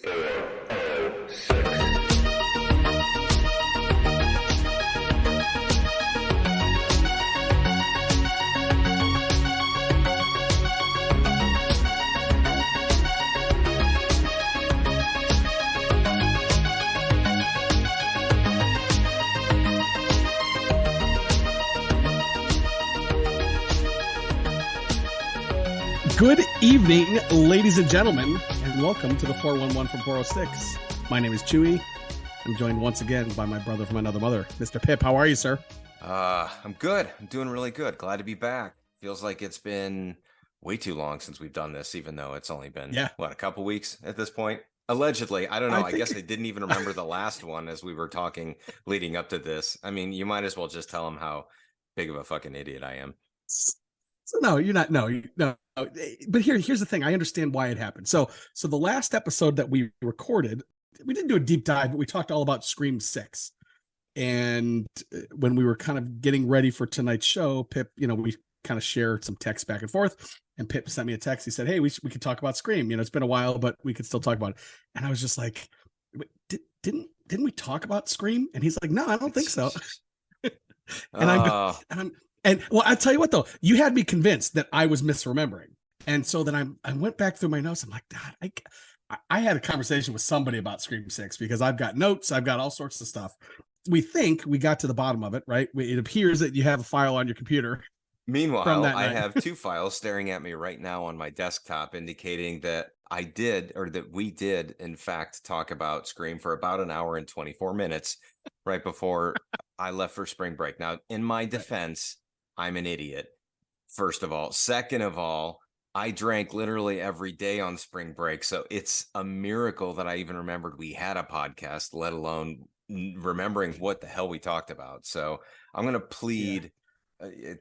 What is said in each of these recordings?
406. Good evening, ladies and gentlemen, and welcome to the 411 from 406. My name is Chewie. I'm joined once again by my brother from another mother, Mr. Pip. How are you, sir? I'm good. I'm doing really good. Glad to be back. Feels like it's been way too long since we've done this, even though it's only been, a couple weeks at this point? Allegedly. I don't know. I guess I didn't even remember the last one as we were talking leading up to this. I mean, you might as well just tell them how big of a fucking idiot I am. So no, you're not. No. But here's the thing. I understand why it happened. So the last episode that we recorded, we didn't do a deep dive, but we talked all about Scream 6. And when we were kind of getting ready for tonight's show, Pip, we kind of shared some text back and forth. And Pip sent me a text. He said, "Hey, we could talk about Scream. It's been a while, but we could still talk about it." And I was just like, "Didn't we talk about Scream?" And he's like, "No, I don't think so." And well, I tell you what, though, you had me convinced that I was misremembering. And so then I went back through my notes. I'm like, God, I had a conversation with somebody about Scream 6 because I've got notes. I've got all sorts of stuff. We think we got to the bottom of it, right? It appears that you have a file on your computer. Meanwhile, I have two files staring at me right now on my desktop indicating that we did, in fact, talk about Scream for about an hour and 24 minutes right before I left for spring break. Now, in my defense, I'm an idiot, first of all. Second of all, I drank literally every day on spring break. So it's a miracle that I even remembered we had a podcast, let alone remembering what the hell we talked about. So I'm going to plead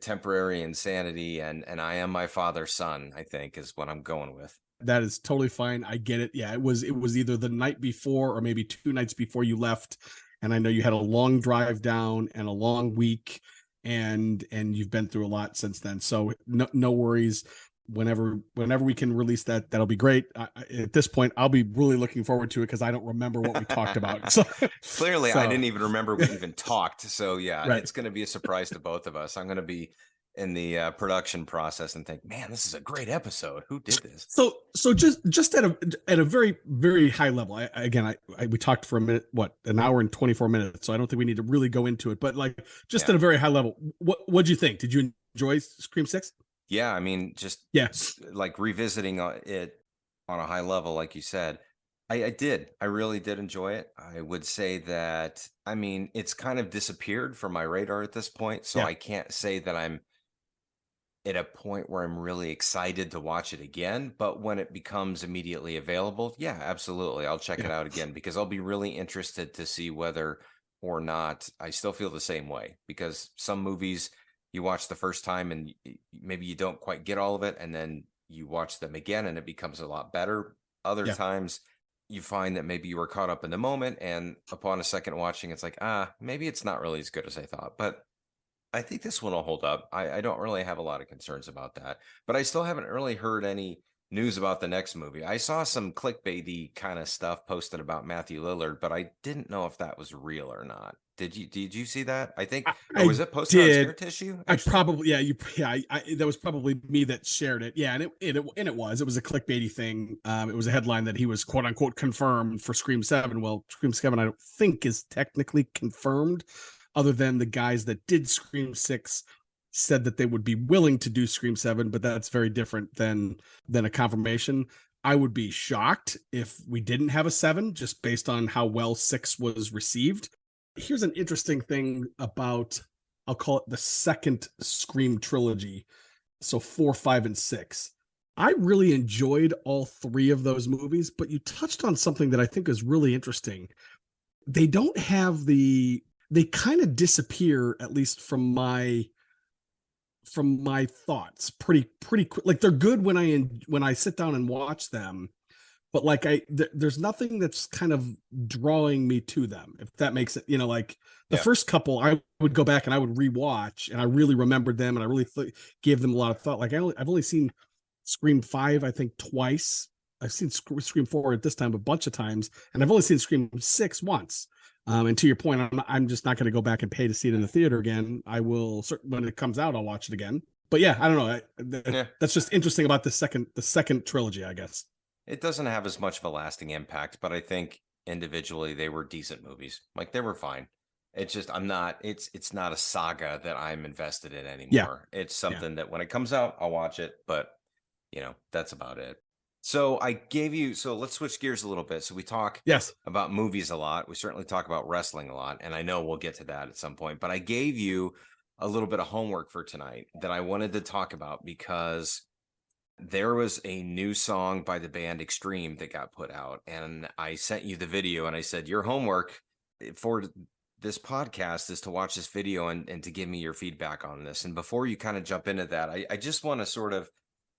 temporary insanity, and I am my father's son, I think, is what I'm going with. That is totally fine. I get it. Yeah, it was either the night before or maybe 2 nights before you left. And I know you had a long drive down and a long week. And you've been through a lot since then. So no worries. Whenever we can release that, that'll be great. At this point, I'll be really looking forward to it because I don't remember what we talked about. So clearly, I didn't even remember we even talked. So It's going to be a surprise to both of us. I'm going to be in the production process and think, man, this is a great episode. Who did this? So just at a very, very high level. We talked for a minute, an hour and 24 minutes. So I don't think we need to really go into it. But at a very high level, what'd you think? Did you enjoy Scream 6? Yeah, I mean, like revisiting it on a high level, like you said, I did. I really did enjoy it. I would say that, I mean, it's kind of disappeared from my radar at this point. So I can't say that I'm at a point where I'm really excited to watch it again. But when it becomes immediately available, yeah, absolutely. I'll check it out again because I'll be really interested to see whether or not I still feel the same way. Because some movies you watch the first time and maybe you don't quite get all of it, and then you watch them again and it becomes a lot better. Other times you find that maybe you were caught up in the moment, and upon a second watching, it's like, maybe it's not really as good as I thought. But I think this one will hold up. I don't really have a lot of concerns about that, but I still haven't really heard any news about the next movie. I saw some clickbaity kind of stuff posted about Matthew Lillard, but I didn't know if that was real or not. Did you see that? I think was it posted on Scare Tissue? Actually? I probably that was probably me that shared it. Yeah, and it was a clickbaity thing. It was a headline that he was quote unquote confirmed for Scream 7. Well, Scream 7 I don't think is technically confirmed, other than the guys that did Scream 6 said that they would be willing to do Scream 7, but that's very different than a confirmation. I would be shocked if we didn't have a 7, just based on how well 6 was received. Here's an interesting thing about, I'll call it the second Scream trilogy. So 4, 5, and 6. I really enjoyed all 3 of those movies, but you touched on something that I think is really interesting. They don't have they kind of disappear, at least from my thoughts pretty quick. Like, they're good when I sit down and watch them, but there's nothing that's kind of drawing me to them, if that makes it, the first couple I would go back and I would rewatch, and I really remembered them, and I really gave them a lot of thought. I've only seen Scream 5, I think, twice, I've seen Scream 4 at this time a bunch of times, and I've only seen Scream 6 once. And to your point, I'm just not going to go back and pay to see it in the theater again. I will, when it comes out, I'll watch it again. But yeah, I don't know. That's just interesting about the second trilogy, I guess. It doesn't have as much of a lasting impact, but I think individually they were decent movies. Like they were fine. It's just it's not a saga that I'm invested in anymore. Yeah. It's something that when it comes out, I'll watch it, but that's about it. So let's switch gears a little bit. So we talk about movies a lot. We certainly talk about wrestling a lot, and I know we'll get to that at some point, but I gave you a little bit of homework for tonight that I wanted to talk about because there was a new song by the band Extreme that got put out, and I sent you the video and I said, your homework for this podcast is to watch this video and to give me your feedback on this. And before you kind of jump into that, I just want to sort of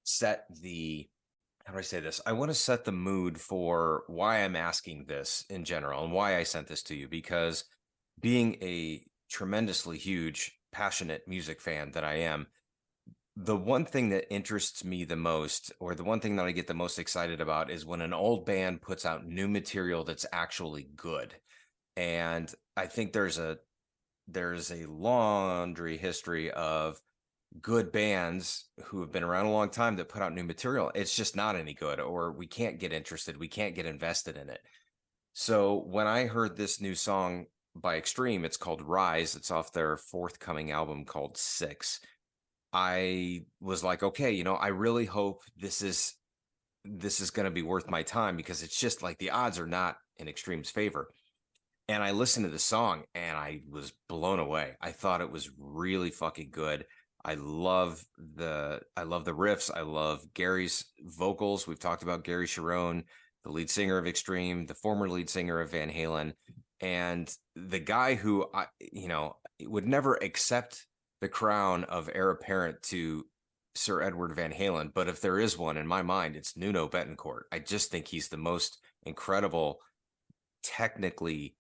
set the, how do I say this? I want to set the mood for why I'm asking this in general and why I sent this to you, because being a tremendously huge, passionate music fan that I am, the one thing that interests me the most, or the one thing that I get the most excited about, is when an old band puts out new material that's actually good. And I think there's a laundry history of good bands who have been around a long time that put out new material. It's just not any good, or we can't get interested. We can't get invested in it. So when I heard this new song by Extreme, it's called Rise. It's off their forthcoming album called 6. I was like, okay, I really hope this is going to be worth my time, because it's just like the odds are not in Extreme's favor. And I listened to the song and I was blown away. I thought it was really fucking good. I love the riffs. I love Gary's vocals. We've talked about Gary Cherone, the lead singer of Extreme, the former lead singer of Van Halen, and the guy who would never accept the crown of heir apparent to Sir Edward Van Halen, but if there is one in my mind, it's Nuno Bettencourt. I just think he's the most incredible, technically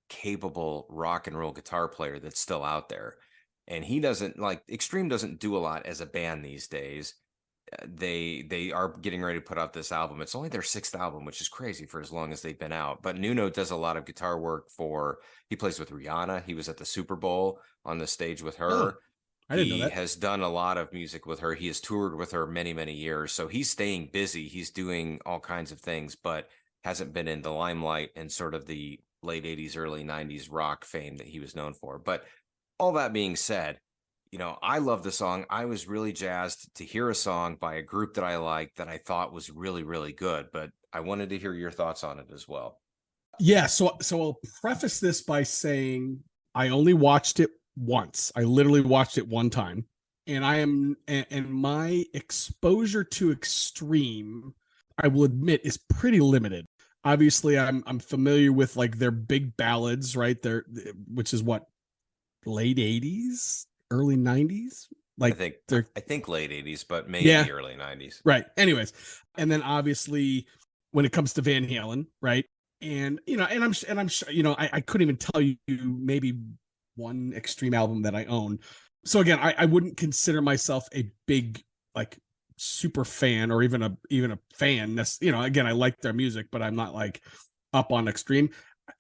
capable rock and roll guitar player that's still out there. And he doesn't, like, Extreme doesn't do a lot as a band these days. They are getting ready to put out this album. It's only their 6th album, which is crazy for as long as they've been out. But Nuno does a lot of guitar work he plays with Rihanna. He was at the Super Bowl on the stage with her. Oh, I didn't know he that. has done a lot of music with her. He has toured with her many, many years. So he's staying busy. He's doing all kinds of things, but hasn't been in the limelight and sort of the late 80s, early 90s rock fame that he was known for. But all that being said, I love the song. I was really jazzed to hear a song by a group that I liked, that I thought was really, really good. But I wanted to hear your thoughts on it as well. Yeah. So I'll preface this by saying I only watched it once. I literally watched it one time. And my exposure to Extreme, I will admit, is pretty limited. Obviously, I'm familiar with like their big ballads, right? Which is what, late 80s, early 90s. Like I think late 80s, but maybe early 90s. Right. Anyways, and then obviously when it comes to Van Halen, right? And I'm sure, I couldn't even tell you maybe one Extreme album that I own. So again, I wouldn't consider myself a big, like, super fan, or even a fan. Again, I like their music, but I'm not like up on Extreme.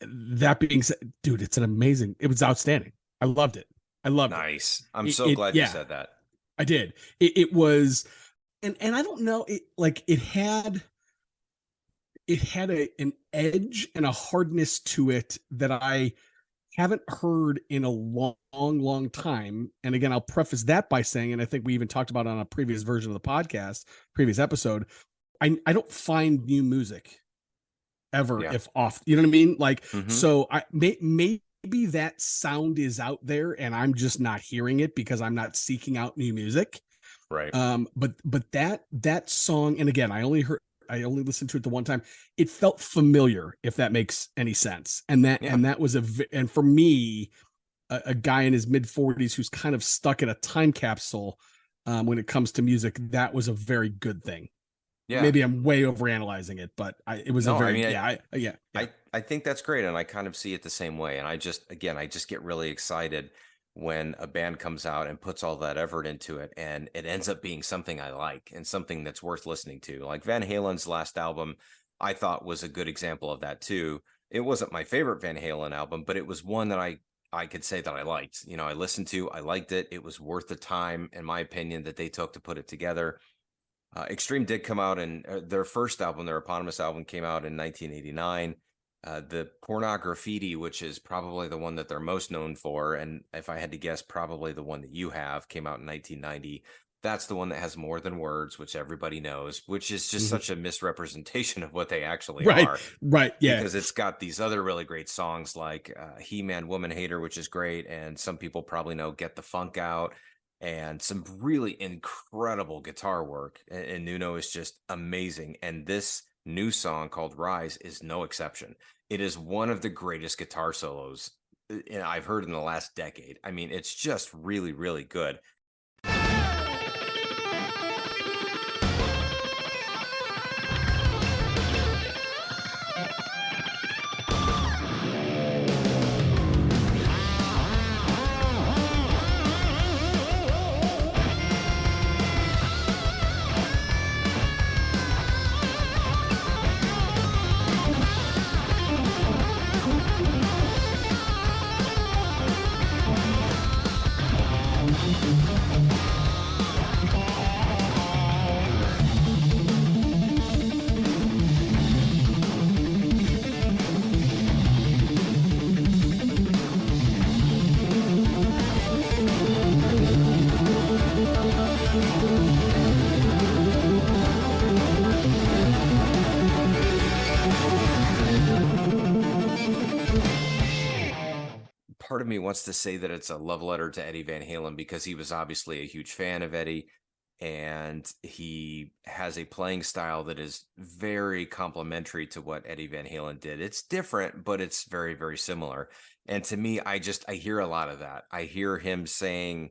That being said, dude, it was outstanding. I loved it. Nice. I'm so glad you said that. I did. It was, and I don't know, it had an edge and a hardness to it that I haven't heard in a long time. And again, I'll preface that by saying, and I think we even talked about it on a previous version of the podcast, previous episode, I don't find new music ever, if off, you know what I mean? Like, so maybe that sound is out there and I'm just not hearing it because I'm not seeking out new music. Right. But that song, and again, I only listened to it the one time. It felt familiar, if that makes any sense. And that was and for me, a guy in his mid 40s who's kind of stuck in a time capsule when it comes to music, that was a very good thing. Yeah. Maybe I'm way overanalyzing it, but it was I think that's great. And I kind of see it the same way. And I just get really excited when a band comes out and puts all that effort into it and it ends up being something I like and something that's worth listening to. Like Van Halen's last album, I thought was a good example of that too. It wasn't my favorite Van Halen album, but it was one that I could say that I liked. You know, I listened to, I liked it. It was worth the time, in my opinion, that they took to put it together. Extreme did come out, and their first album, their eponymous album, came out in 1989. The Pornography, which is probably the one that they're most known for, and if I had to guess, probably the one that you have, came out in 1990. That's the one that has More Than Words, which everybody knows, which is just such a misrepresentation of what they actually are. Right, yeah. Because it's got these other really great songs like He-Man Woman Hater, which is great, and some people probably know Get the Funk Out, and some really incredible guitar work. And Nuno is just amazing. And this new song called Rise is no exception. It is one of the greatest guitar solos I've heard in the last decade. I mean, it's just really, really good. Part of me wants to say that it's a love letter to Eddie Van Halen because he was obviously a huge fan of Eddie, and he has a playing style that is very complementary to what Eddie Van Halen did. It's different, but it's very, very similar. And to me, I hear a lot of that. I hear him saying,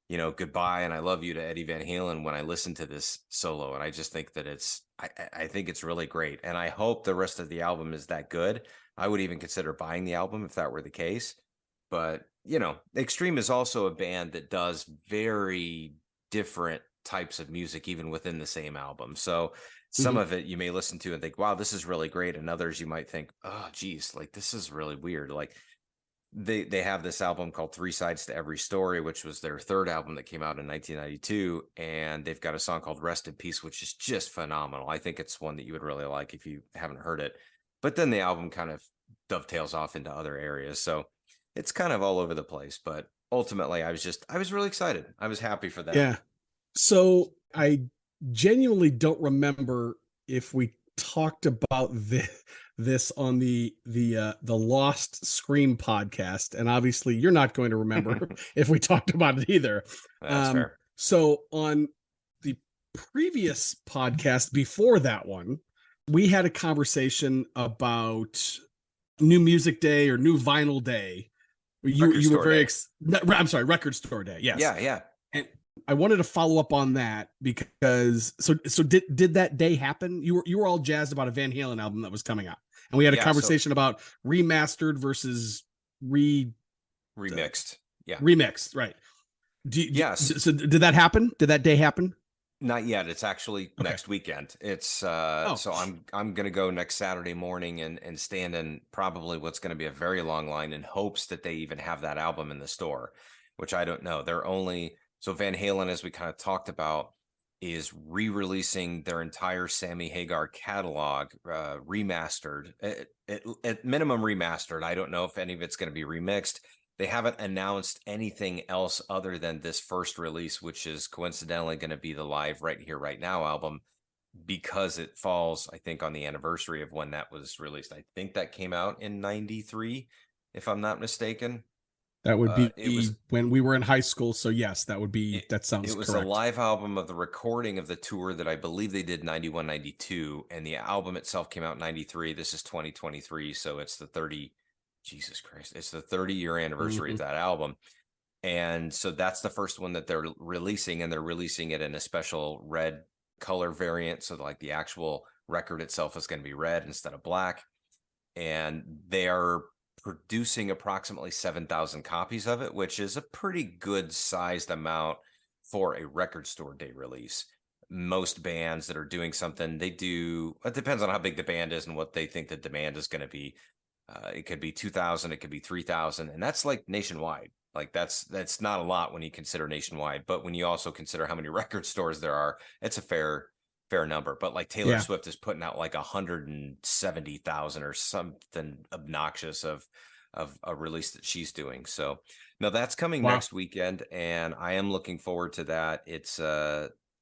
you know, goodbye and I love you to Eddie Van Halen when I listen to this solo. And I just think that I think it's really great. And I hope the rest of the album is that good. I would even consider buying the album if that were the case. But, you know, Extreme is also a band that does very different types of music, even within the same album. So some of it you may listen to and think, wow, this is really great. And others you might think, oh, geez, like this is really weird. Like they have this album called Three Sides to Every Story, which was their third album that came out in 1992. And they've got a song called Rest in Peace, which is just phenomenal. I think it's one that you would really like if you haven't heard it. But then the album kind of dovetails off into other areas. So it's kind of all over the place, but ultimately I was really excited. I was happy for that. Yeah. So I genuinely don't remember if we talked about this on the Lost Scream podcast, and obviously you're not going to remember if we talked about it either. That's fair. So on the previous podcast before that one, we had a conversation about New Music Day or New Vinyl Day. You were very I'm sorry, Record Store Day. Yes. Yeah. And I wanted to follow up on that because so did that day happen? You were all jazzed about a Van Halen album that was coming out, and we had a conversation about remastered versus remixed. Yeah, remixed. Right. Yes. So did that happen? Did that day happen? Not yet. It's actually next weekend. It's so I'm gonna go next Saturday morning and stand in probably what's going to be a very long line in hopes that they even have that album in the store, which I don't know. They're only so Van Halen, as we kind of talked about, is re-releasing their entire Sammy Hagar catalog, remastered, at minimum remastered. I don't know if any of it's going to be remixed. They haven't announced anything else other than this first release, which is coincidentally going to be the Live Right Here, Right Now album, because it falls, I think, on the anniversary of when that was released. I think that came out in 93, if I'm not mistaken. That would be when we were in high school. So yes, that would be, that sounds correct. It was a live album of the recording of the tour that I believe they did 91, 92. And the album itself came out in 93. This is 2023. So it's the 30, Jesus Christ, it's the 30-year anniversary of that album. And so that's the first one that they're releasing, and they're releasing it in a special red color variant. So like the actual record itself is going to be red instead of black. And they are producing approximately 7,000 copies of it, which is a pretty good sized amount for a record store day release. Most bands that are doing something, they do, it depends on how big the band is and what they think the demand is going to be. It could be 2,000, it could be 3,000, and that's like nationwide. Like that's not a lot when you consider nationwide, but when you also consider how many record stores there are, it's a fair number. But like Taylor Swift is putting out like 170,000 or something obnoxious of a release that she's doing. So no, that's coming next weekend, and I am looking forward to that.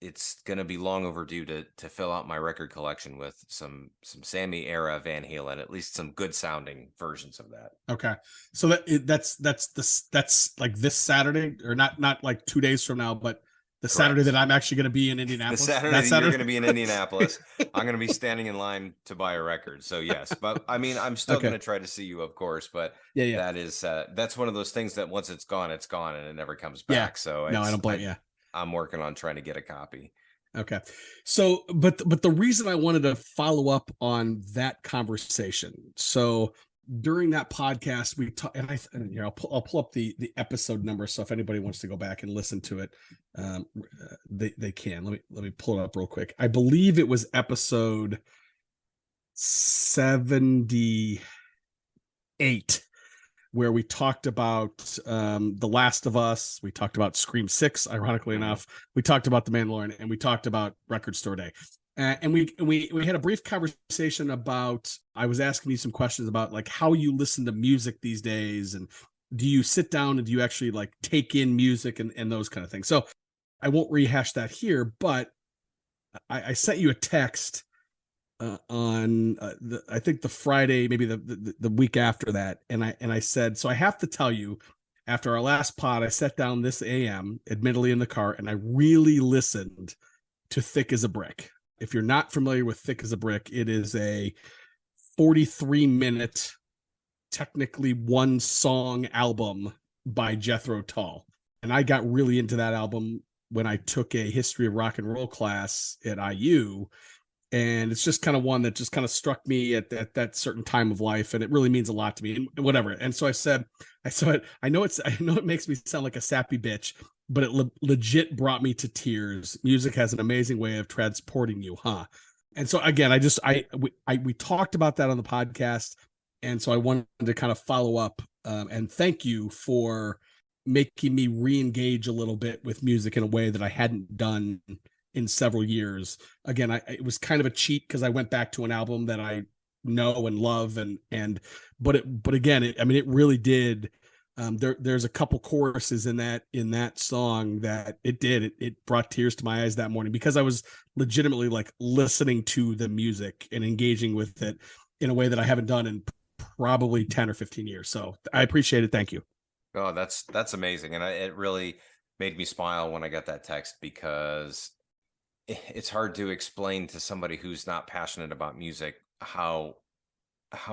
It's going to be long overdue to fill out my record collection with some Sammy era Van Halen, at least some good sounding versions of that. Okay, so that's like this Saturday, or not like 2 days from now, but the Correct. Saturday that I'm actually going to be in Indianapolis. The Saturday that you're going to be in Indianapolis, I'm going to be standing in line to buy a record. So yes, but I mean, I'm still going to try to see you, of course. But that is that's one of those things that once it's gone, and it never comes back. So no, I don't blame you. I'm working on trying to get a copy. Okay. So, but the reason I wanted to follow up on that conversation. So during that podcast, we talked, and I'll pull up the episode number. So if anybody wants to go back and listen to it, they can. Let me pull it up real quick. I believe it was episode 78, where we talked about The Last of Us. We talked about Scream 6, ironically enough. We talked about The Mandalorian, and we talked about Record Store Day. And we had a brief conversation about, I was asking you some questions about like how you listen to music these days, and do you sit down and do you actually like take in music and those kind of things. So I won't rehash that here, but I sent you a text on I think the Friday, maybe the week after that, and I said, so I have to tell you, after our last pod, I sat down this AM, admittedly in the car, and I really listened to Thick as a Brick. If you're not familiar with Thick as a Brick, it is a 43-minute, technically one song album by Jethro Tull, and I got really into that album when I took a history of rock and roll class at IU. And it's just kind of one that just kind of struck me at that certain time of life, and it really means a lot to me, and whatever. And so I said, I know it makes me sound like a sappy bitch, but it legit brought me to tears. Music has an amazing way of transporting you, huh? And so again, we talked about that on the podcast, and so I wanted to kind of follow up and thank you for making me re-engage a little bit with music in a way that I hadn't done in several years. Again, it was kind of a cheat because I went back to an album that I know and love, but again, it really did. There's a couple choruses in that song that it brought tears to my eyes that morning, because I was legitimately like listening to the music and engaging with it in a way that I haven't done in probably 10 or 15 years. So I appreciate it. Thank you. Oh, that's amazing. And it really made me smile when I got that text, because it's hard to explain to somebody who's not passionate about music how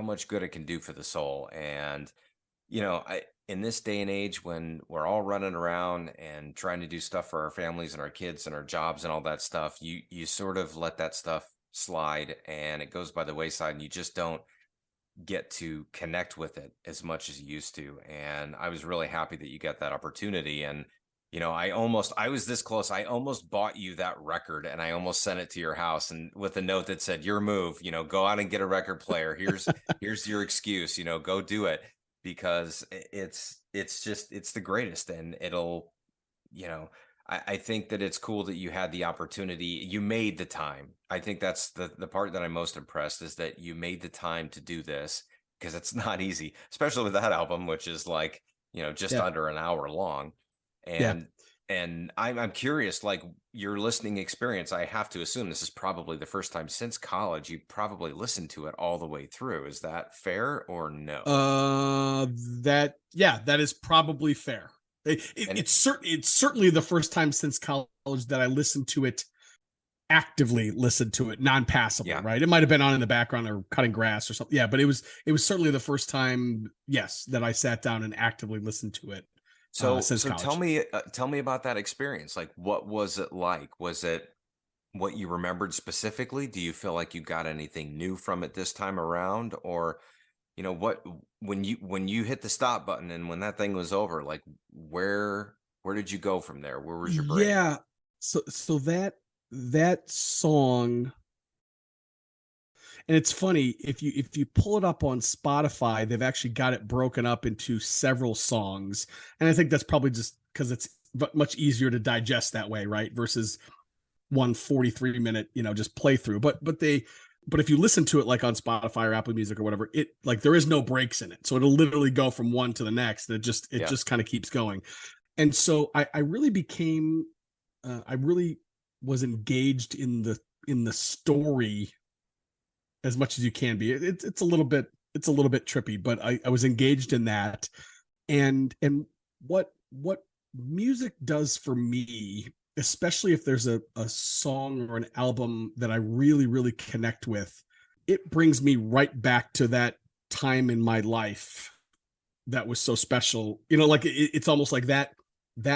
much good it can do for the soul. And in this day and age, when we're all running around and trying to do stuff for our families and our kids and our jobs and all that stuff, you sort of let that stuff slide and it goes by the wayside, and you just don't get to connect with it as much as you used to. And I was really happy that you got that opportunity. And I was this close. I almost bought you that record, and I almost sent it to your house, and with a note that said, your move, go out and get a record player. Here's your excuse, go do it, because it's the greatest. And it'll, I think that it's cool that you had the opportunity. You made the time. I think that's the part that I'm most impressed, is that you made the time to do this, because it's not easy, especially with that album, which is like, just under an hour long. And I'm curious, like, your listening experience. I have to assume this is probably the first time since college you probably listened to it all the way through. Is that fair or no? That is probably fair. It's certainly the first time since college that I listened to it, non-passively, right? It might have been on in the background or cutting grass or something. Yeah, but it was certainly the first time, yes, that I sat down and actively listened to it. So tell me about that experience. Like, what was it like? Was it what you remembered specifically? Do you feel like you got anything new from it this time around, or what when you hit the stop button and when that thing was over, like where did you go from there? Where was your brain? Yeah. So that song, and it's funny, if you pull it up on Spotify, they've actually got it broken up into several songs, and I think that's probably just because it's much easier to digest that way, right? Versus one 43-minute, just playthrough. But if you listen to it like on Spotify or Apple Music or whatever, it like there is no breaks in it, so it'll literally go from one to the next, and it Yeah. just kind of keeps going. And so I really became, I really was engaged in the story as much as you can be. It's a little bit trippy, but I was engaged in that. And what music does for me, especially if there's a song or an album that I really, really connect with, it brings me right back to that time in my life that was so special. Like it's almost like that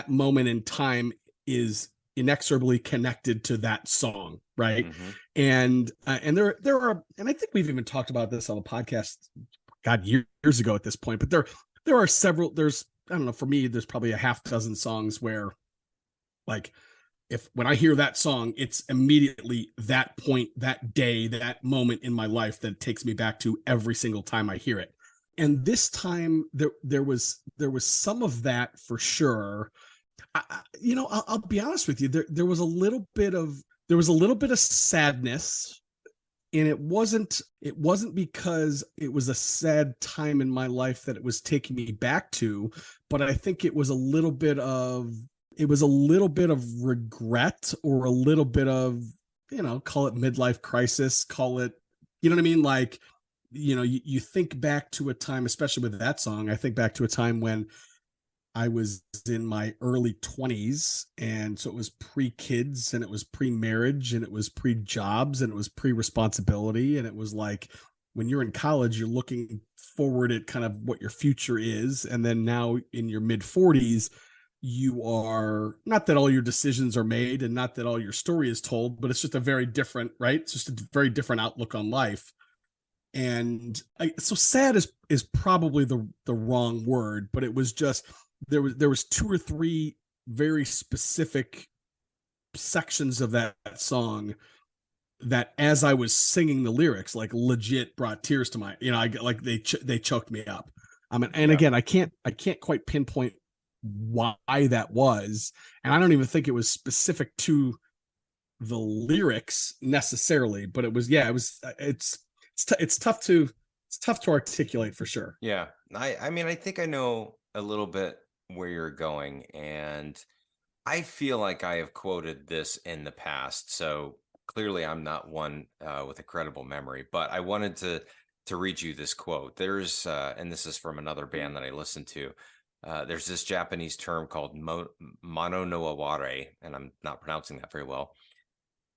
moment in time is inexorably connected to that song, right? Mm-hmm. And there are, and I think we've even talked about this on the podcast, God, years ago at this point. But there are several. There's, I don't know, for me, there's probably a half dozen songs where, like, if when I hear that song, it's immediately that point, that day, that moment in my life that takes me back to every single time I hear it. And this time there was some of that for sure. I'll be honest with you. There was a little bit of sadness, and it wasn't because it was a sad time in my life that it was taking me back to, but I think it was a little bit of regret, or a little bit of, call it midlife crisis, call it, you know what I mean? Like, you think back to a time, especially with that song, I think back to a time when I was in my early 20s. And so it was pre kids, and it was pre marriage, and it was pre jobs, and it was pre responsibility. And it was like, when you're in college, you're looking forward at kind of what your future is. And then now in your mid 40s, you are, not that all your decisions are made and not that all your story is told, but it's just a very different, right? It's just a very different outlook on life. And so sad is probably the wrong word, but it was just, there was two or three very specific sections of that song that, as I was singing the lyrics, like legit brought tears to my, I like they choked me up. And Yeah. again, I can't quite pinpoint why that was, and I don't even think it was specific to the lyrics necessarily, but it was, yeah, it was, it's tough to articulate for sure. Yeah. I mean, I think I know a little bit where you're going, and I feel like I have quoted this in the past. So clearly I'm not one with a credible memory, but I wanted to read you this quote. There's and this is from another band that I listened to. There's this Japanese term called mono no aware, and I'm not pronouncing that very well.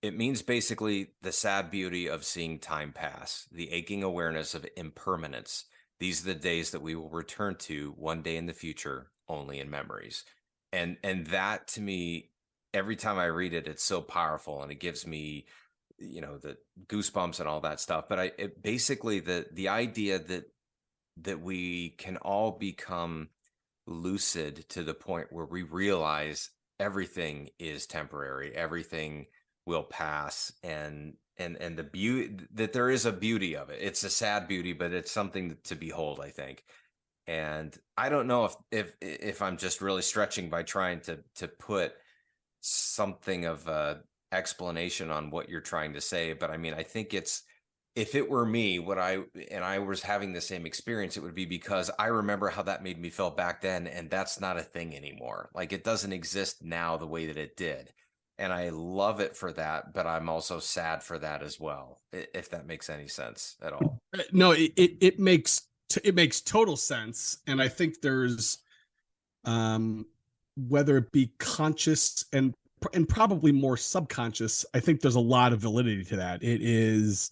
It means basically the sad beauty of seeing time pass, the aching awareness of impermanence. These are the days that we will return to one day in the future, only in memories. And that, to me, every time I read it, it's so powerful, and it gives me, the goosebumps and all that stuff. But basically the idea that we can all become lucid to the point where we realize everything is temporary, everything will pass, and the beauty, that there is a beauty of it. It's a sad beauty, but it's something to behold, I think. And I don't know if I'm just really stretching by trying to put something of a explanation on what you're trying to say, but I mean, I think it's, if it were me, and I was having the same experience, it would be because I remember how that made me feel back then, and that's not a thing anymore. Like, it doesn't exist now the way that it did. And I love it for that, but I'm also sad for that as well, if that makes any sense at all. No, it makes total sense, and I think there's, whether it be conscious and probably more subconscious, I think there's a lot of validity to that. It is,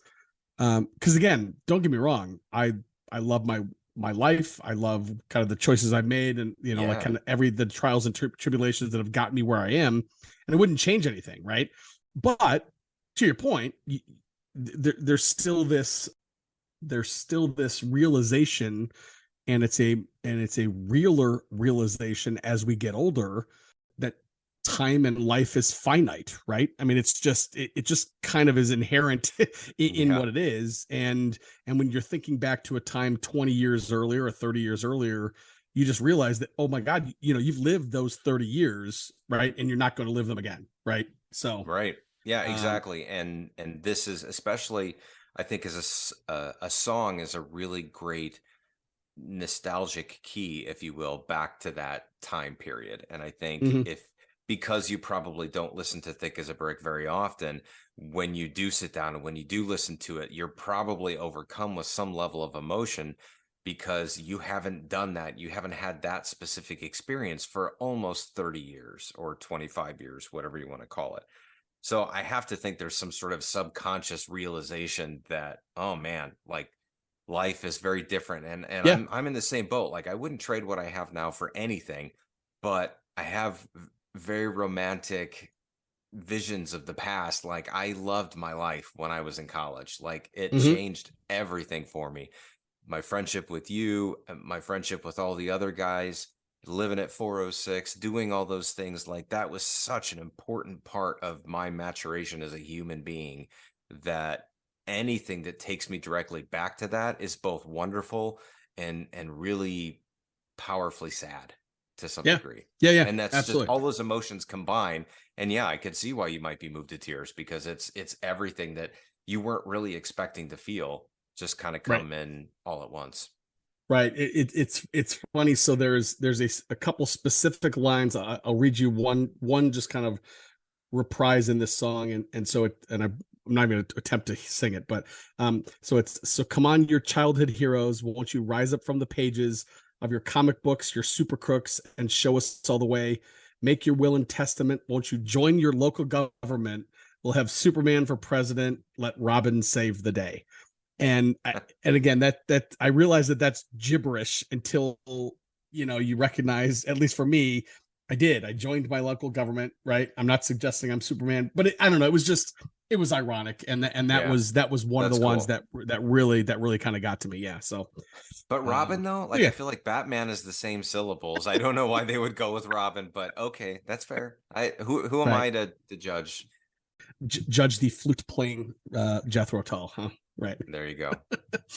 because again, don't get me wrong, I love my life. I love kind of the choices I've made, and like Yeah. kind of the trials and tribulations that have gotten me where I am, and it wouldn't change anything, right? But to your point, there's still this there's still this realization, and it's a realer realization as we get older, that time and life is finite, right? I mean, it just kind of is inherent in Yeah. what it is. And when you're thinking back to a time 20 years earlier or 30 years earlier, you just realize that, oh my God, you've lived those 30 years, right? And you're not going to live them again, right? So Right. Yeah, um exactly. And this is especially, I think, as a song is a really great nostalgic key, if you will, back to that time period. And I think mhm. if because you probably don't listen to Thick as a Brick very often, when you do sit down and when you do listen to it, you're probably overcome with some level of emotion because you haven't done that. You haven't had that specific experience for almost 30 years or 25 years, whatever you want to call it. So I have to think there's some sort of subconscious realization that, oh man, like life is very different. And Yeah. I'm in the same boat. Like I wouldn't trade what I have now for anything, but I have very romantic visions of the past. Like I loved my life when I was in college. Like it Hmm. changed everything for me. My friendship with you, my friendship with all the other guys, living at 406, doing all those things, like that was such an important part of my maturation as a human being that anything that takes me directly back to that is both wonderful and really powerfully sad to some Yeah. degree. Yeah. Yeah. And that's just Absolutely. all those emotions combined. And yeah, I could see why you might be moved to tears because it's everything that you weren't really expecting to feel just kind of Right. come in all at once. Right. It's funny. So there's a couple specific lines. I'll read you one just kind of reprise in this song, I'm not even going to attempt to sing it, but so come on, your childhood heroes, won't you rise up from the pages of your comic books, your super crooks, and show us all the way? Make your will and testament. Won't you join your local government? We'll have Superman for president. Let Robin save the day. And again, that I realize that that's gibberish until you recognize, at least for me, I joined my local government, right? I'm not suggesting I'm Superman, but I don't know, it was ironic, and that Yeah, was one of the that's ones cool. that really kind of got to me. Yeah. So But Robin, though, but like I yeah, feel like Batman is the same syllables. I don't know why they would go with Robin, but okay, that's fair. I who am right. I to judge? Judge the flute playing Jethro Tull, huh? Right. There you go.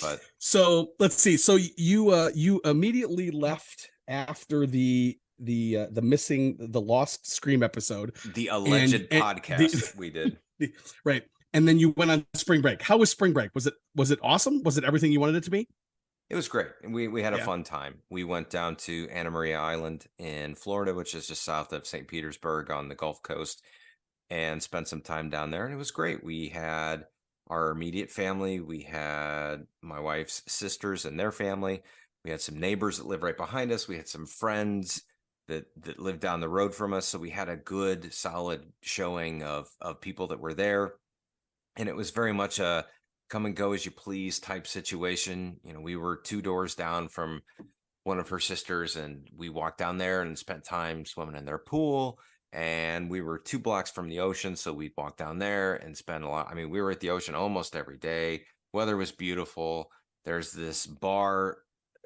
But So let's see. So you immediately left after the lost Scream episode, the and, alleged and the, podcast we did. the right, and then you went on spring break. How was spring break? Was it awesome? Was it everything you wanted it to be? It was great. We had a Yeah. fun time. We went down to Anna Maria Island in Florida, which is just south of St. Petersburg on the Gulf Coast, and spent some time down there. And it was great. We had our immediate family. We had my wife's sisters and their family. We had some neighbors that live right behind us. We had some friends that lived down the road from us. So we had a good, solid showing of people that were there. And it was very much a come and go as you please type situation. You know, we were two doors down from one of her sisters, and we walked down there and spent time swimming in their pool. And we were 2 blocks from the ocean, so we'd walk down there and spend a lot. I mean, we were at the ocean almost every day. Weather was beautiful. There's this bar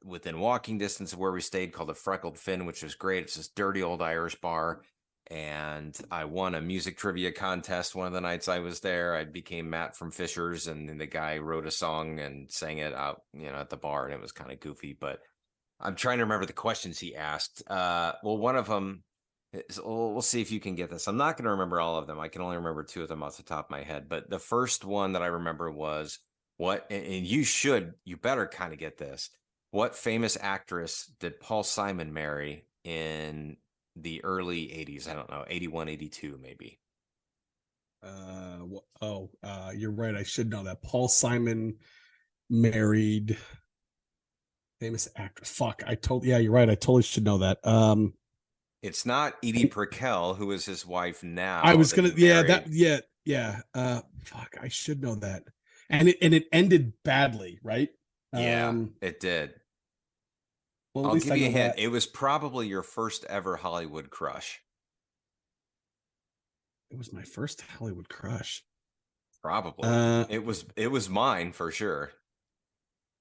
within walking distance of where we stayed called the Freckled Fin, which was great. It's this dirty old Irish bar. And I won a music trivia contest one of the nights I was there. I became Matt from Fishers, and then the guy wrote a song and sang it out, at the bar, and it was kind of goofy. But I'm trying to remember the questions he asked. Well, one of them is, we'll see if you can get this. I'm not going to remember all of them. I can only remember two of them off the top of my head. But the first one that I remember was and you better kind of get this. What famous actress did Paul Simon marry in the early 80s? I don't know, 81, 82, maybe. You're right. I should know that. Paul Simon married famous actor. Fuck. Yeah, you're right. I totally should know that. It's not Edie Brickell, who is his wife I now was that gonna, he yeah, married. yeah. Fuck, I should know that. And it ended badly, right? Yeah, Um, it did. well, at I'll least give I you a know hint. that. It was probably your first ever Hollywood crush. It was my first Hollywood crush. Probably. Uh, It was mine for sure.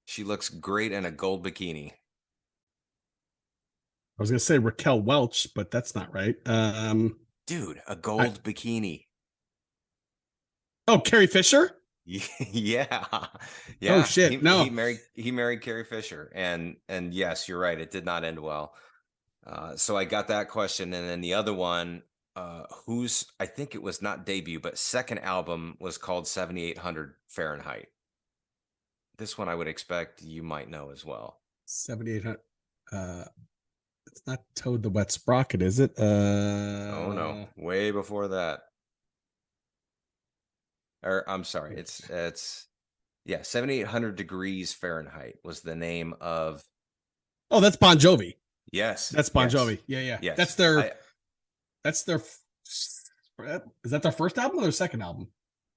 She looks great in a gold bikini. I was gonna say Raquel Welch, but that's not right. Dude, a I, gold bikini. oh, Carrie Fisher. Yeah. Oh Yeah. shit, no. He married Carrie Fisher. And yes, you're right. It did not end well. So I got that question. And then the other one, whose I think it was not debut, but second album was called 7800 Fahrenheit. This one I would expect you might know as well. 7,800. It's not Toad the Wet Sprocket, is it? Oh no, way before that. Or I'm sorry, it's yeah, 7800 degrees Fahrenheit was the name of. Oh, that's Bon Jovi. Yes, That's Bon yes, Jovi. Yeah, yeah. yes. That's their is that their first album or their second album?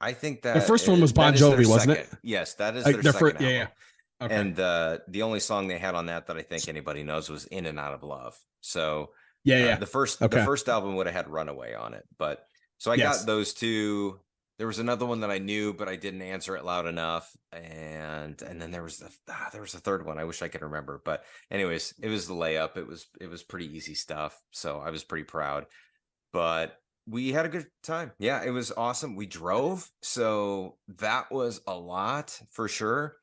I think Their that first one was Bon that is their Jovi, wasn't second. it? Yes, that is Like their their second first, yeah, yeah. album. Okay. And the only song they had on that I think anybody knows was "In and Out of Love." So Yeah, yeah. the Okay. first album would have had "Runaway" on it, but so I Yes. got those two. There was another one that I knew, but I didn't answer it loud enough, and then there was the third one. I wish I could remember, but anyways, it was the layup. It was pretty easy stuff, so I was pretty proud. But we had a good time. Yeah, it was awesome. We drove, so that was a lot for sure.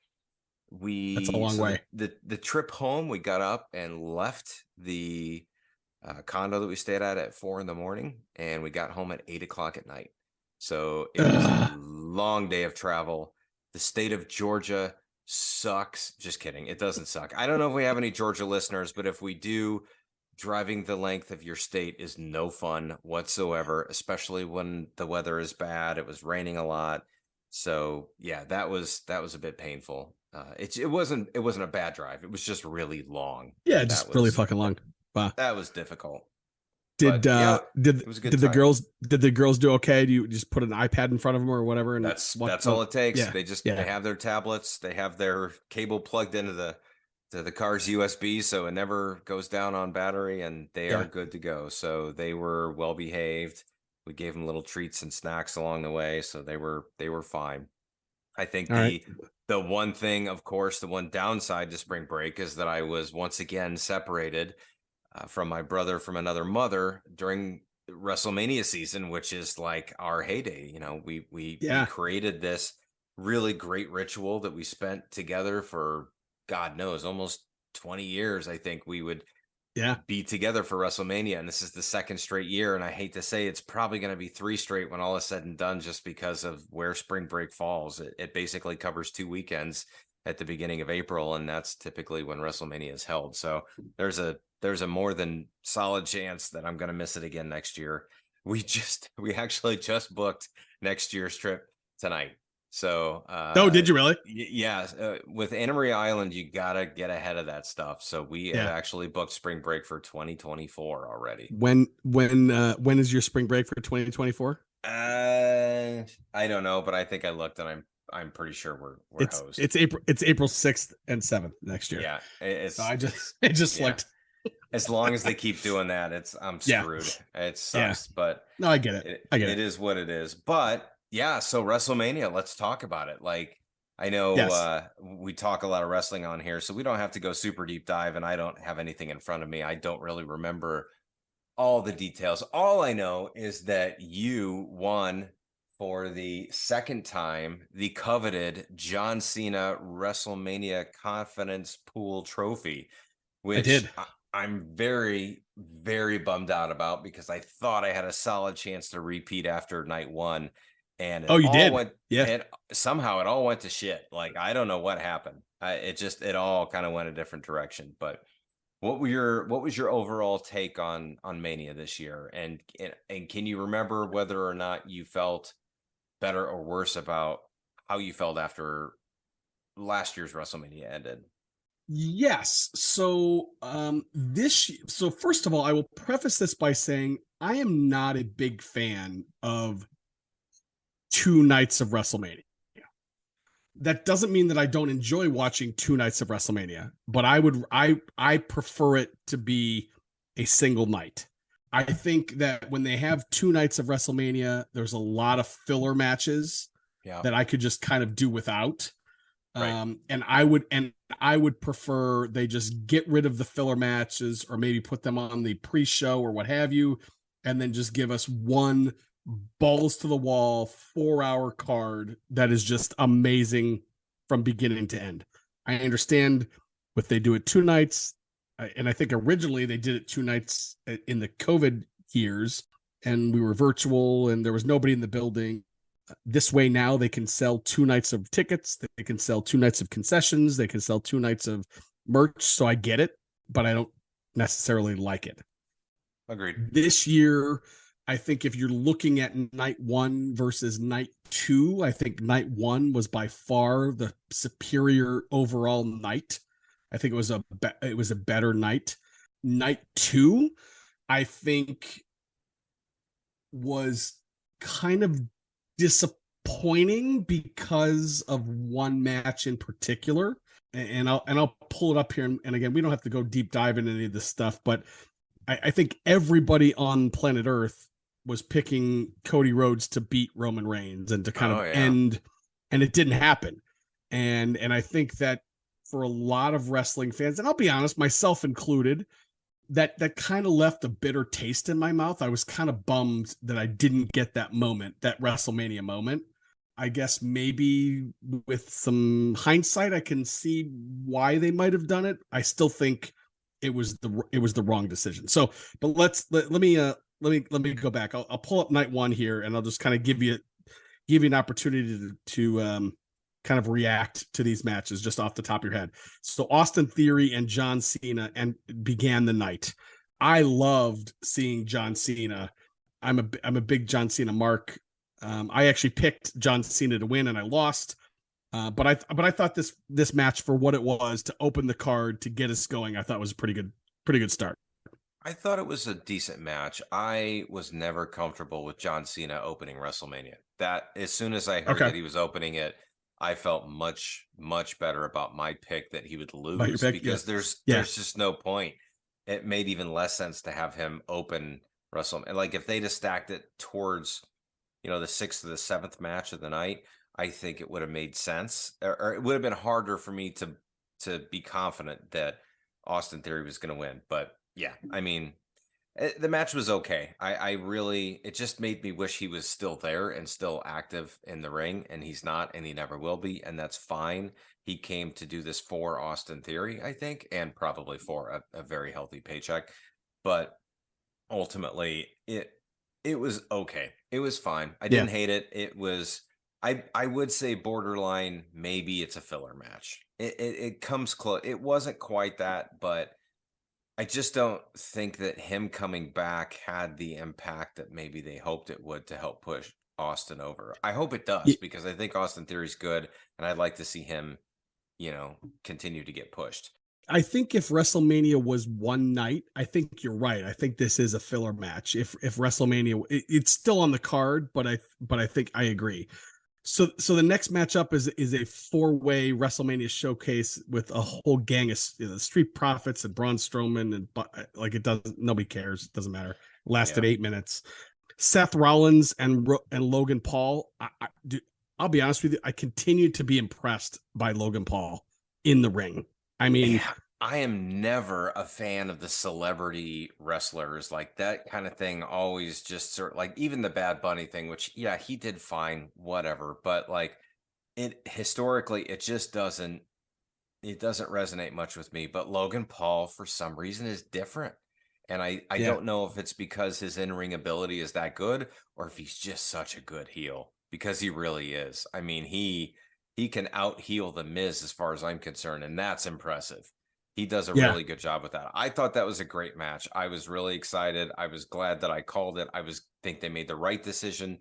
That's a long way. The trip home, we got up and left the condo that we stayed at 4 a.m, and we got home at 8 o'clock at night. So it was a long day of travel. The state of Georgia sucks. Just kidding. It doesn't suck. I don't know if we have any Georgia listeners, but if we do, driving the length of your state is no fun whatsoever, especially when the weather is bad. It was raining a lot. So yeah, that was a bit painful. It wasn't a bad drive. It was just really long. Yeah, just really fucking long. Wow. That was difficult. Did yeah, did it was a good did time. the girls do okay? Do you just put an iPad in front of them or whatever? And That's all it takes. Yeah, they have their tablets. They have their cable plugged into the car's USB, so it never goes down on battery, and they are good to go. So they were well behaved. We gave them little treats and snacks along the way, so they were fine. I think the one thing, of course, the one downside to spring break is that I was once again separated from my brother from another mother during WrestleMania season, which is like our heyday. You know, we created this really great ritual that we spent together for God knows almost 20 years. I think we would be together for WrestleMania, and this is the second straight year. And I hate to say it's probably going to be 3 straight when all is said and done, just because of where spring break falls. It basically covers 2 weekends at the beginning of April, and that's typically when WrestleMania is held. So there's a more than solid chance that I'm going to miss it again next year. We actually just booked next year's trip tonight. So, oh, did you really? Yeah. With Anna Maria Island, you gotta get ahead of that stuff. So we have actually booked spring break for 2024 already. When is your spring break for 2024? I don't know, but I think I looked, and I'm pretty sure we're host. It's April 6th and 7th next year. Yeah, so it just looked. As long as they keep doing that, I'm screwed. It sucks, but no, I get it. It is what it is. But yeah, so WrestleMania, let's talk about it. Like, I know we talk a lot of wrestling on here, so we don't have to go super deep dive, and I don't have anything in front of me. I don't really remember all the details. All I know is that you won for the second time the coveted John Cena WrestleMania Confidence Pool Trophy, which I did. I'm very, very bummed out about, because I thought I had a solid chance to repeat after night one. And you did? And somehow it all went to shit. Like, I don't know what happened. It all kind of went a different direction. But what was your overall take on Mania this year? And can you remember whether or not you felt better or worse about how you felt after last year's WrestleMania ended? Yes. So so first of all, I will preface this by saying I am not a big fan of 2 nights of WrestleMania. That doesn't mean that I don't enjoy watching 2 nights of WrestleMania, but I prefer it to be a single night. I think that when they have 2 nights of WrestleMania, there's a lot of filler matches that I could just kind of do without. Right. And I would prefer they just get rid of the filler matches or maybe put them on the pre-show or what have you, and then just give us one balls to the wall 4-hour card that is just amazing from beginning to end. I understand if they do it 2 nights, and I think originally they did it 2 nights in the COVID years, and we were virtual and there was nobody in the building. This way now they can sell 2 nights of tickets, they can sell 2 nights of concessions, they can sell 2 nights of merch. So I get it, but I don't necessarily like it. Agreed. This year, I think if you're looking at night 1 versus night 2, I think night 1 was by far the superior overall night. I think it was a better night. Night 2, I think, was kind of disappointing because of one match in particular. And I'll pull it up here. And again, we don't have to go deep dive into any of this stuff, but I think everybody on planet Earth was picking Cody Rhodes to beat Roman Reigns and to kind of end, and it didn't happen. And I think that for a lot of wrestling fans, and I'll be honest, myself included, that kind of left a bitter taste in my mouth. I was kind of bummed that I didn't get that moment, that WrestleMania moment. I guess maybe with some hindsight, I can see why they might have done it. I still think it was the wrong decision. So, but let me go back. I'll pull up night 1 here, and I'll just kind of give you an opportunity to kind of react to these matches just off the top of your head. So Austin Theory and John Cena and began the night. I loved seeing John Cena. I'm a big John Cena mark. I actually picked John Cena to win and I lost. But I thought this match, for what it was, to open the card, to get us going, I thought was a pretty good start. I thought it was a decent match. I was never comfortable with John Cena opening WrestleMania. That as soon as I heard that he was opening it, I felt much, much better about my pick that he would lose, because there's just no point. It made even less sense to have him open WrestleMania. Like if they just stacked it towards, the 6th or the 7th match of the night, I think it would have made sense, or it would have been harder for me to be confident that Austin Theory was going to win. But yeah, I mean, the match was okay. I really, it just made me wish he was still there and still active in the ring, and he's not, and he never will be, and that's fine. He came to do this for Austin Theory, I think, and probably for a very healthy paycheck. But ultimately, it was okay. It was fine. I didn't hate it. It was, I would say borderline, maybe it's a filler match. It comes close. It wasn't quite that, but I just don't think that him coming back had the impact that maybe they hoped it would to help push Austin over. I hope it does, because I think Austin Theory's good, and I'd like to see him, continue to get pushed. I think if WrestleMania was one night, I think you're right. I think this is a filler match. If WrestleMania, it's still on the card, but I think I agree. So the next matchup is a 4-way WrestleMania showcase with a whole gang of Street Profits and Braun Strowman, and it doesn't, nobody cares. It doesn't matter. Lasted 8 minutes. Seth Rollins and Logan Paul. I'll be honest with you. I continue to be impressed by Logan Paul in the ring. I mean, I am never a fan of the celebrity wrestlers. Like that kind of thing always just sort of, like, even the Bad Bunny thing, which he did fine, whatever. But like it historically, it just doesn't resonate much with me. But Logan Paul, for some reason, is different. And I don't know if it's because his in-ring ability is that good, or if he's just such a good heel, because he really is. I mean, he can out-heel The Miz as far as I'm concerned, and that's impressive. He does a really good job with that. I thought that was a great match. I was really excited. I was glad that I called it. Think they made the right decision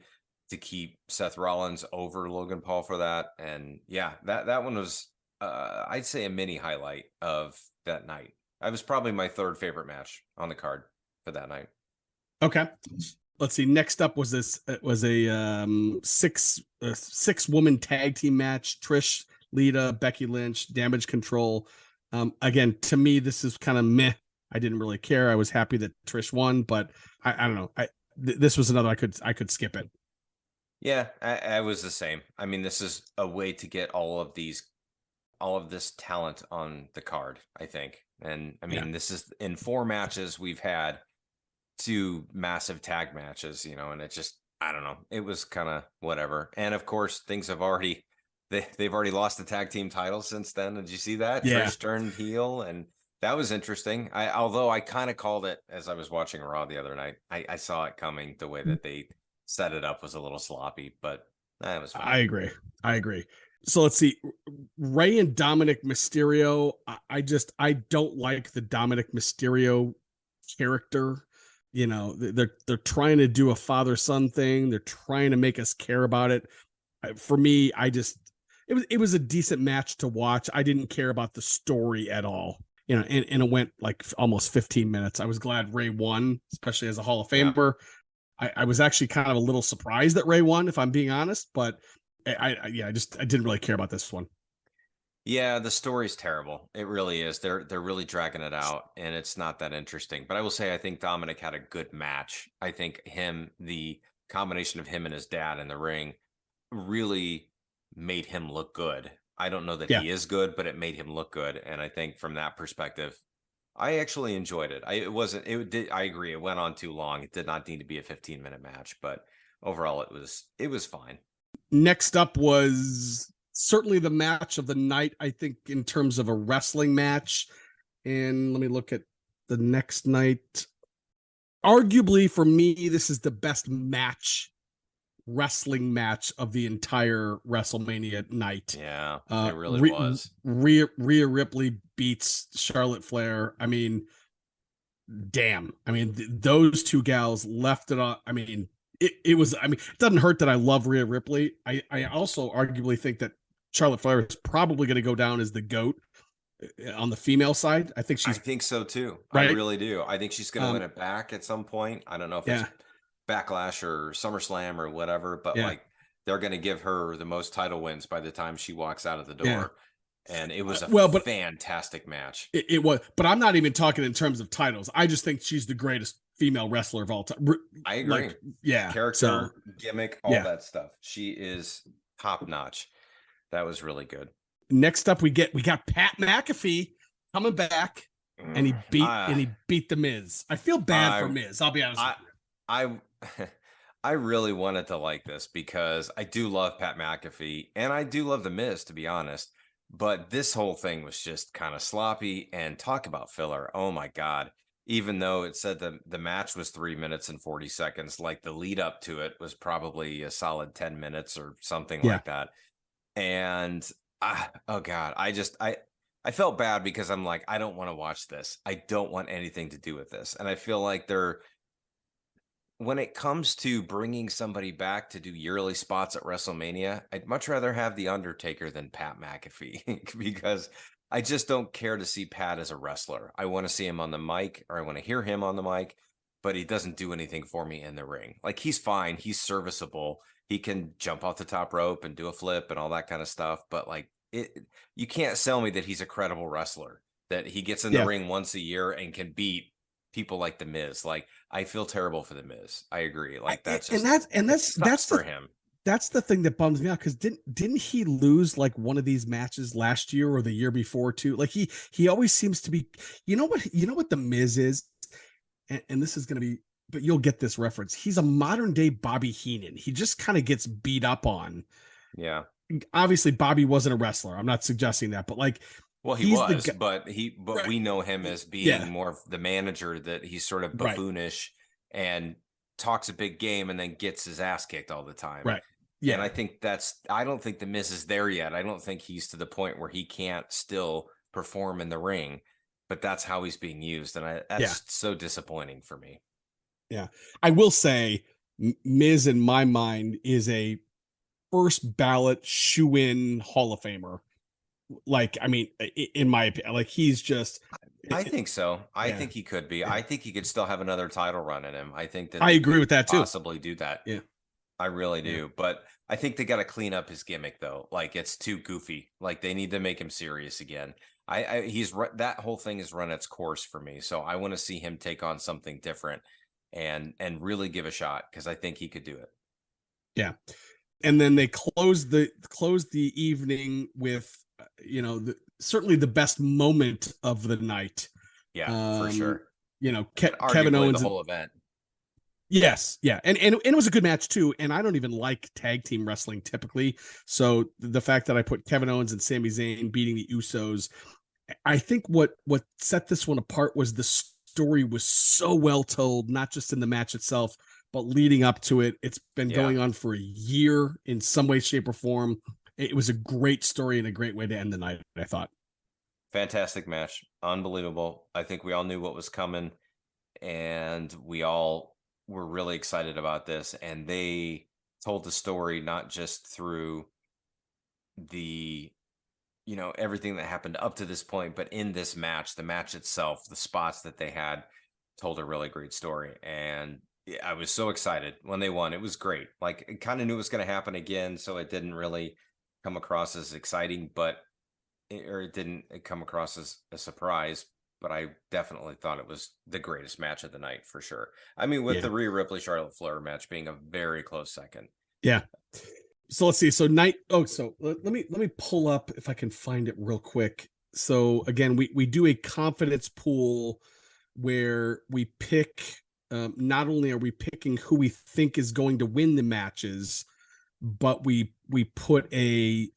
to keep Seth Rollins over Logan Paul for that. And that one was, I'd say, a mini highlight of that night. It was probably my 3rd favorite match on the card for that night. Okay. Let's see. Next up was a 6-woman tag team match. Trish, Lita, Becky Lynch, Damage Control. Again, to me, this is kind of meh. I didn't really care. I was happy that Trish won, but I don't know. This was another I could skip it. Yeah, I was the same. I mean, this is a way to get all of these all of this talent on the card, I think. And I Yeah. mean, this is in 4 matches we've had 2 massive tag matches, and it just, I don't know. It was kind of whatever. And of course, things have already they've already lost the tag team titles since then. Did you see that? Yeah. Trish turned heel, and that was interesting. Although I kind of called it as I was watching Raw the other night. I saw it coming. The way that they set it up was a little sloppy, but that was fine. I agree. So let's see. Rey and Dominic Mysterio. I don't like the Dominic Mysterio character. They're trying to do a father-son thing. They're trying to make us care about it. For me, it was a decent match to watch. I didn't care about the story at all. And it went like almost 15 minutes. I was glad Rey won, especially as a Hall of Famer. Yeah. I was actually kind of a little surprised that Rey won, if I'm being honest, but I didn't really care about this one. Yeah, the story's terrible. It really is. They're really dragging it out, and it's not that interesting. But I will say, I think Dominic had a good match. I think the combination of him and his dad in the ring really made him look good. I don't know that he is good, but it made him look good. And I think from that perspective, I actually enjoyed it. I agree. It went on too long. It did not need to be a 15-minute match, but overall it was fine. Next up was certainly the match of the night, I think, in terms of a wrestling match. And let me look at the next night. Arguably, for me, this is the best wrestling match of the entire WrestleMania night. Yeah, it really was. Rhea Ripley beats Charlotte Flair. I mean, damn. I mean, those two gals left it on. I mean, it was, it doesn't hurt that I love Rhea Ripley. I also arguably think that Charlotte Flair is probably going to go down as the GOAT on the female side. I think so too. Right? I really do. I think she's going to win it back at some point. I don't know if it's Backlash or SummerSlam or whatever, but like they're going to give her the most title wins by the time she walks out of the door. Yeah. And it was a fantastic match. It was, but I'm not even talking in terms of titles. I just think she's the greatest female wrestler of all time. I agree. Character, gimmick, all that stuff. She is top notch. That was really good. Next up, we got Pat McAfee coming back, and he beat the Miz. I feel bad for Miz. I'll be honest with you. I really wanted to like this because I do love Pat McAfee and I do love the Miz, to be honest. But this whole thing was just kind of sloppy, and talk about filler. Oh my God. Even though it said the match was 3 minutes and 40 seconds, like the lead up to it was probably a solid 10 minutes or something like that. And oh God, I felt bad because I'm like, I don't want to watch this. I don't want anything to do with this. And I feel like when it comes to bringing somebody back to do yearly spots at WrestleMania, I'd much rather have The Undertaker than Pat McAfee because I just don't care to see Pat as a wrestler. I want to see him on the mic, or I want to hear him on the mic, but he doesn't do anything for me in the ring. Like, he's fine. He's serviceable. He can jump off the top rope and do a flip and all that kind of stuff. But like, you can't sell me that he's a credible wrestler, that he gets in the ring once a year and can beat people like the Miz. Like, I feel terrible for the Miz. I agree. Like, that's for him. That's the thing that bums me out, because didn't he lose like one of these matches last year or the year before too? Like, he always seems to be. You know what the Miz is, and this is going to be, but you'll get this reference. He's a modern day Bobby Heenan. He just kind of gets beat up on. Yeah. Obviously, Bobby wasn't a wrestler. I'm not suggesting that, but like. Well, he was, but we know him as being more of the manager, that he's sort of buffoonish and talks a big game and then gets his ass kicked all the time. Right. Yeah. And I think I don't think the Miz is there yet. I don't think he's to the point where he can't still perform in the ring, but that's how he's being used. And that's so disappointing for me. Yeah. I will say Miz, in my mind, is a first ballot shoe-in Hall of Famer. Like, I mean, in my opinion, like, he's just. I think so. I think he could be. I think he could still have another title run in him. I think that I agree with that too. Possibly do that. Yeah, I really do. But I think they got to clean up his gimmick, though. Like, it's too goofy. Like, they need to make him serious again. That whole thing has run its course for me. So I want to see him take on something different and really give a shot, because I think he could do it. Yeah. And then they closed the evening with certainly the best moment of the night. Yeah, for sure. Kevin Arguably Owens. the whole event. Yes, yeah, and it was a good match too. And I don't even like tag team wrestling typically, so the fact that I put Kevin Owens and Sami Zayn beating the Usos, I think what set this one apart was the story was so well told, not just in the match itself, but leading up to it. It's been going on for a year in some way, shape, or form. It was a great story and a great way to end the night, I thought. Fantastic match. Unbelievable. I think we all knew what was coming, and we all were really excited about this. And they told the story not just through the everything that happened up to this point, but in this match, the match itself, the spots that they had told a really great story. And I was so excited when they won. It was great. Like, I kind of knew it was going to happen again, so it didn't really come across as exciting, but it didn't come across as a surprise. But I definitely thought it was the greatest match of the night for sure. I mean, with the Rhea Ripley Charlotte Flair match being a very close second. Yeah. So let's see. So let me pull up if I can find it real quick. So again, we do a confidence pool where we pick. Not only are we picking who we think is going to win the matches, but we put a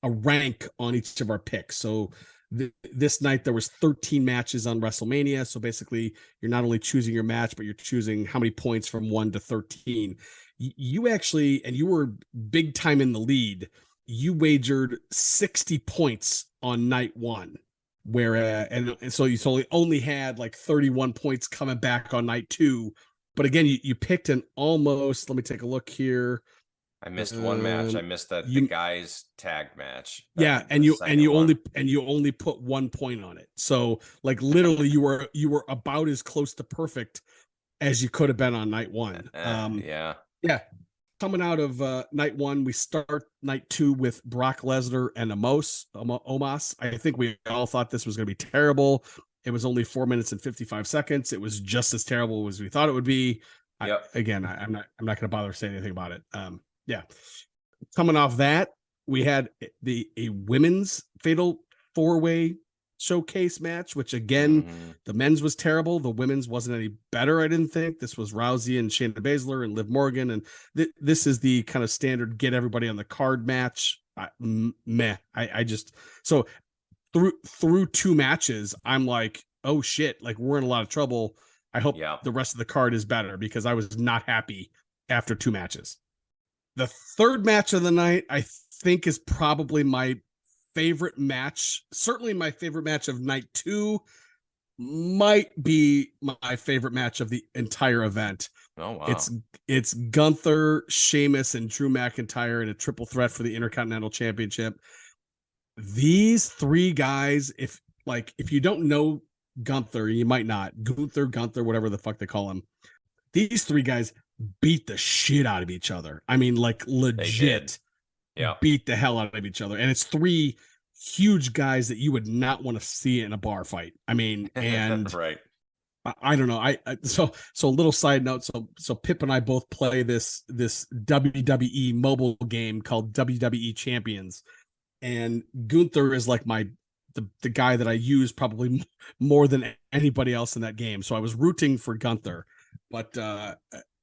rank on each of our picks. So this night there was 13 matches on WrestleMania. So basically, you're not only choosing your match, but you're choosing how many points from 1 to 13. You actually, and you were big time in the lead, you wagered 60 points on night 1, where and so you only had like 31 points coming back on night 2. But again, you picked an almost, let me take a look here. I missed one match. I missed the guys tag match. Yeah, and you only put 1 point on it. So like literally you were about as close to perfect as you could have been on night 1. Yeah. Coming out of night 1, we start night 2 with Brock Lesnar and Omos. I think we all thought this was going to be terrible. It was only 4 minutes and 55 seconds. It was just as terrible as we thought it would be. I'm not going to bother saying anything about it. Coming off that, we had a women's fatal 4-way showcase match, which again, the men's was terrible. The women's wasn't any better, I didn't think. This was Rousey and Shayna Baszler and Liv Morgan, and this is the kind of standard get everybody on the card match. I just, so through 2 matches, I'm like, oh shit, like we're in a lot of trouble. I hope the rest of the card is better, because I was not happy after 2 matches. The third match of the night, I think, is probably my favorite match. Certainly my favorite match of night 2, might be my favorite match of the entire event. Oh, wow. It's Gunther, Sheamus, and Drew McIntyre in a triple threat for the Intercontinental Championship. These 3 guys, if you don't know Gunther, you might not. Gunther, whatever the fuck they call him. These 3 guys beat the shit out of each other. I mean, like legit beat the hell out of each other. And it's 3 huge guys that you would not want to see in a bar fight. I mean, and right. I don't know. So a little side note. So Pip and I both play this WWE mobile game called WWE Champions. And Gunther is like the guy that I use probably more than anybody else in that game. So I was rooting for Gunther, but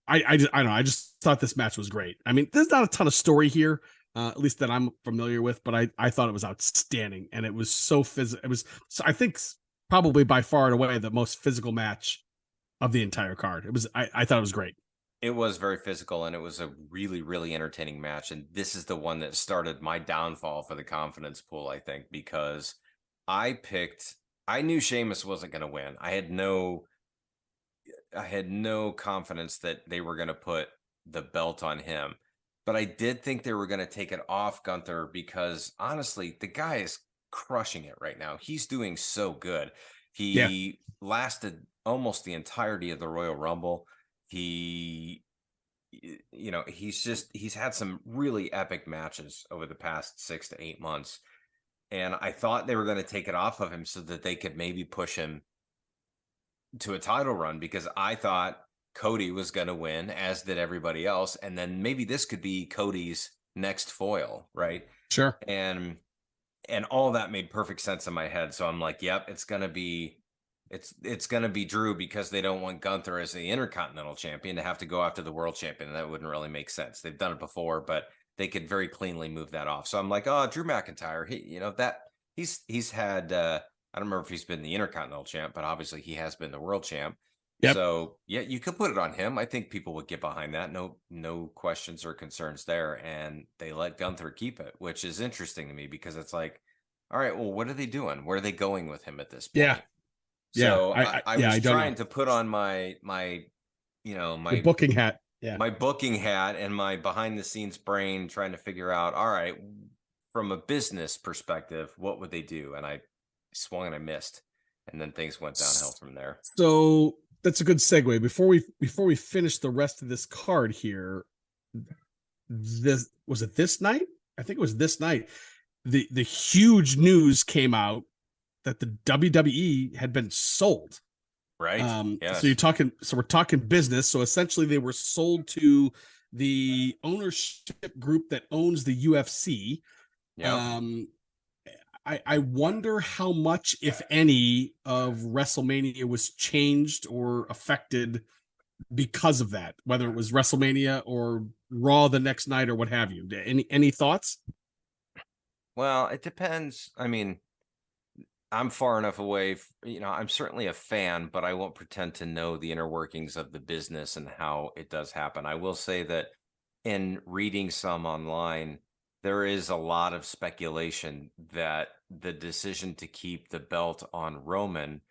I don't know. I just thought this match was great. I mean, there's not a ton of story here, at least that I'm familiar with, but I thought it was outstanding, and it was so physical. It was, I think, probably by far and away the most physical match of the entire card. It was. I thought it was great. It was very physical, and it was a really, really entertaining match. And this is the one that started my downfall for the confidence pool, I think, because I knew Sheamus wasn't going to win. I had no confidence that they were going to put the belt on him, but I did think they were going to take it off Gunther, because honestly, the guy is crushing it right now. He's doing so good. He lasted almost the entirety of the Royal Rumble. He's had some really epic matches over the past 6 to 8 months. And I thought they were going to take it off of him so that they could maybe push him to a title run, because I thought Cody was going to win, as did everybody else. And then maybe this could be Cody's next foil, right? Sure. And and all that made perfect sense in my head. So I'm like, yep, it's gonna be Drew, because they don't want Gunther as the Intercontinental Champion to have to go after the World Champion. And that wouldn't really make sense. They've done it before, but they could very cleanly move that off. So I'm like, oh, Drew McIntyre, he's had I don't remember if he's been the Intercontinental Champ, but obviously he has been the World Champ. Yep. So yeah, you could put it on him. I think people would get behind that. No questions or concerns there. And they let Gunther keep it, which is interesting to me, because it's like, all right, well, what are they doing? Where are they going with him at this point? Yeah. So I was don't trying know. to put on my Your booking hat. Yeah. my booking hat and my behind the scenes brain, trying to figure out, all right, from a business perspective, what would they do? And I swung and I missed, and then things went downhill from there. So that's a good segue. Before we finish the rest of this card here, this night? I think it was this night. The huge news came out that the WWE had been sold. Right. Yes. So we're talking business. So essentially they were sold to the ownership group that owns the UFC. Yeah. I wonder how much, if any, of WrestleMania was changed or affected because of that, whether it was WrestleMania or Raw the next night or what have you. Any thoughts? Well, it depends. I mean, I'm far enough away. I'm certainly a fan, but I won't pretend to know the inner workings of the business and how it does happen. I will say that in reading some online, there is a lot of speculation that the decision to keep the belt on Roman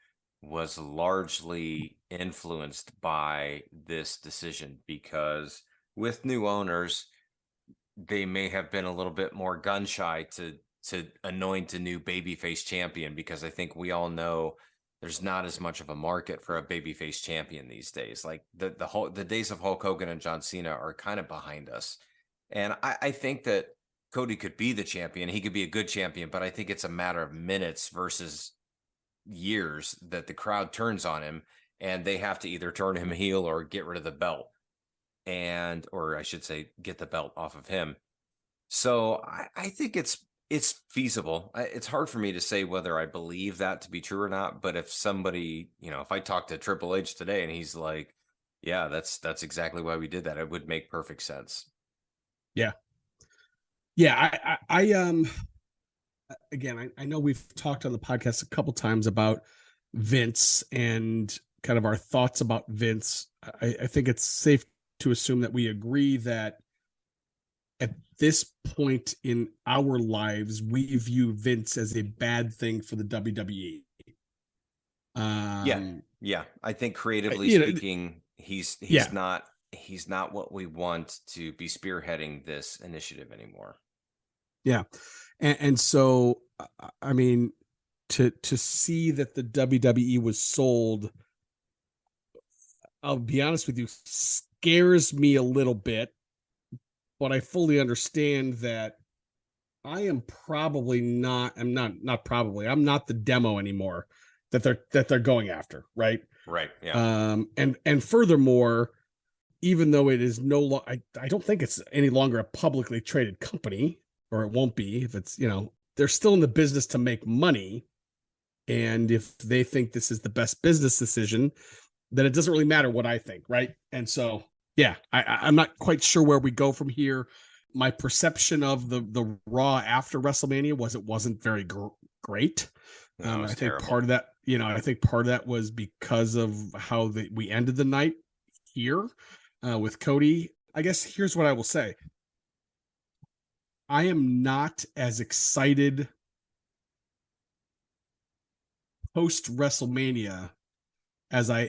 was largely influenced by this decision, because with new owners, they may have been a little bit more gun shy to anoint a new babyface champion, because I think we all know there's not as much of a market for a babyface champion these days. Like the days of Hulk Hogan and John Cena are kind of behind us. And I think that Cody could be the champion. He could be a good champion, but I think it's a matter of minutes versus years that the crowd turns on him, and they have to either turn him heel or get rid of the belt, or I should say, get the belt off of him. So I think it's feasible. It's hard for me to say whether I believe that to be true or not. But if somebody, if I talk to Triple H today and he's like, yeah, that's exactly why we did that, it would make perfect sense. Yeah. Yeah. I again, I know we've talked on the podcast a couple times about Vince and kind of our thoughts about Vince. I think it's safe to assume that we agree that at this point in our lives, we view Vince as a bad thing for the WWE. Yeah. I think creatively speaking, he's not what we want to be spearheading this initiative anymore. Yeah, and so I mean, to see that the WWE was sold, I'll be honest with you, scares me a little bit. But I fully understand that I am probably not. I'm not probably. I'm not the demo anymore that they're going after. Right. Right. Yeah. And furthermore, even though it is I don't think it's any longer a publicly traded company, or it won't be if it's, they're still in the business to make money. And if they think this is the best business decision, then it doesn't really matter what I think. Right. And so, yeah, I'm not quite sure where we go from here. My perception of the Raw after WrestleMania was it wasn't very great. No, I think terrible. part of that, I think part of that was because of how we ended the night here with Cody. I guess here's what I will say. I am not as excited post WrestleMania as I'm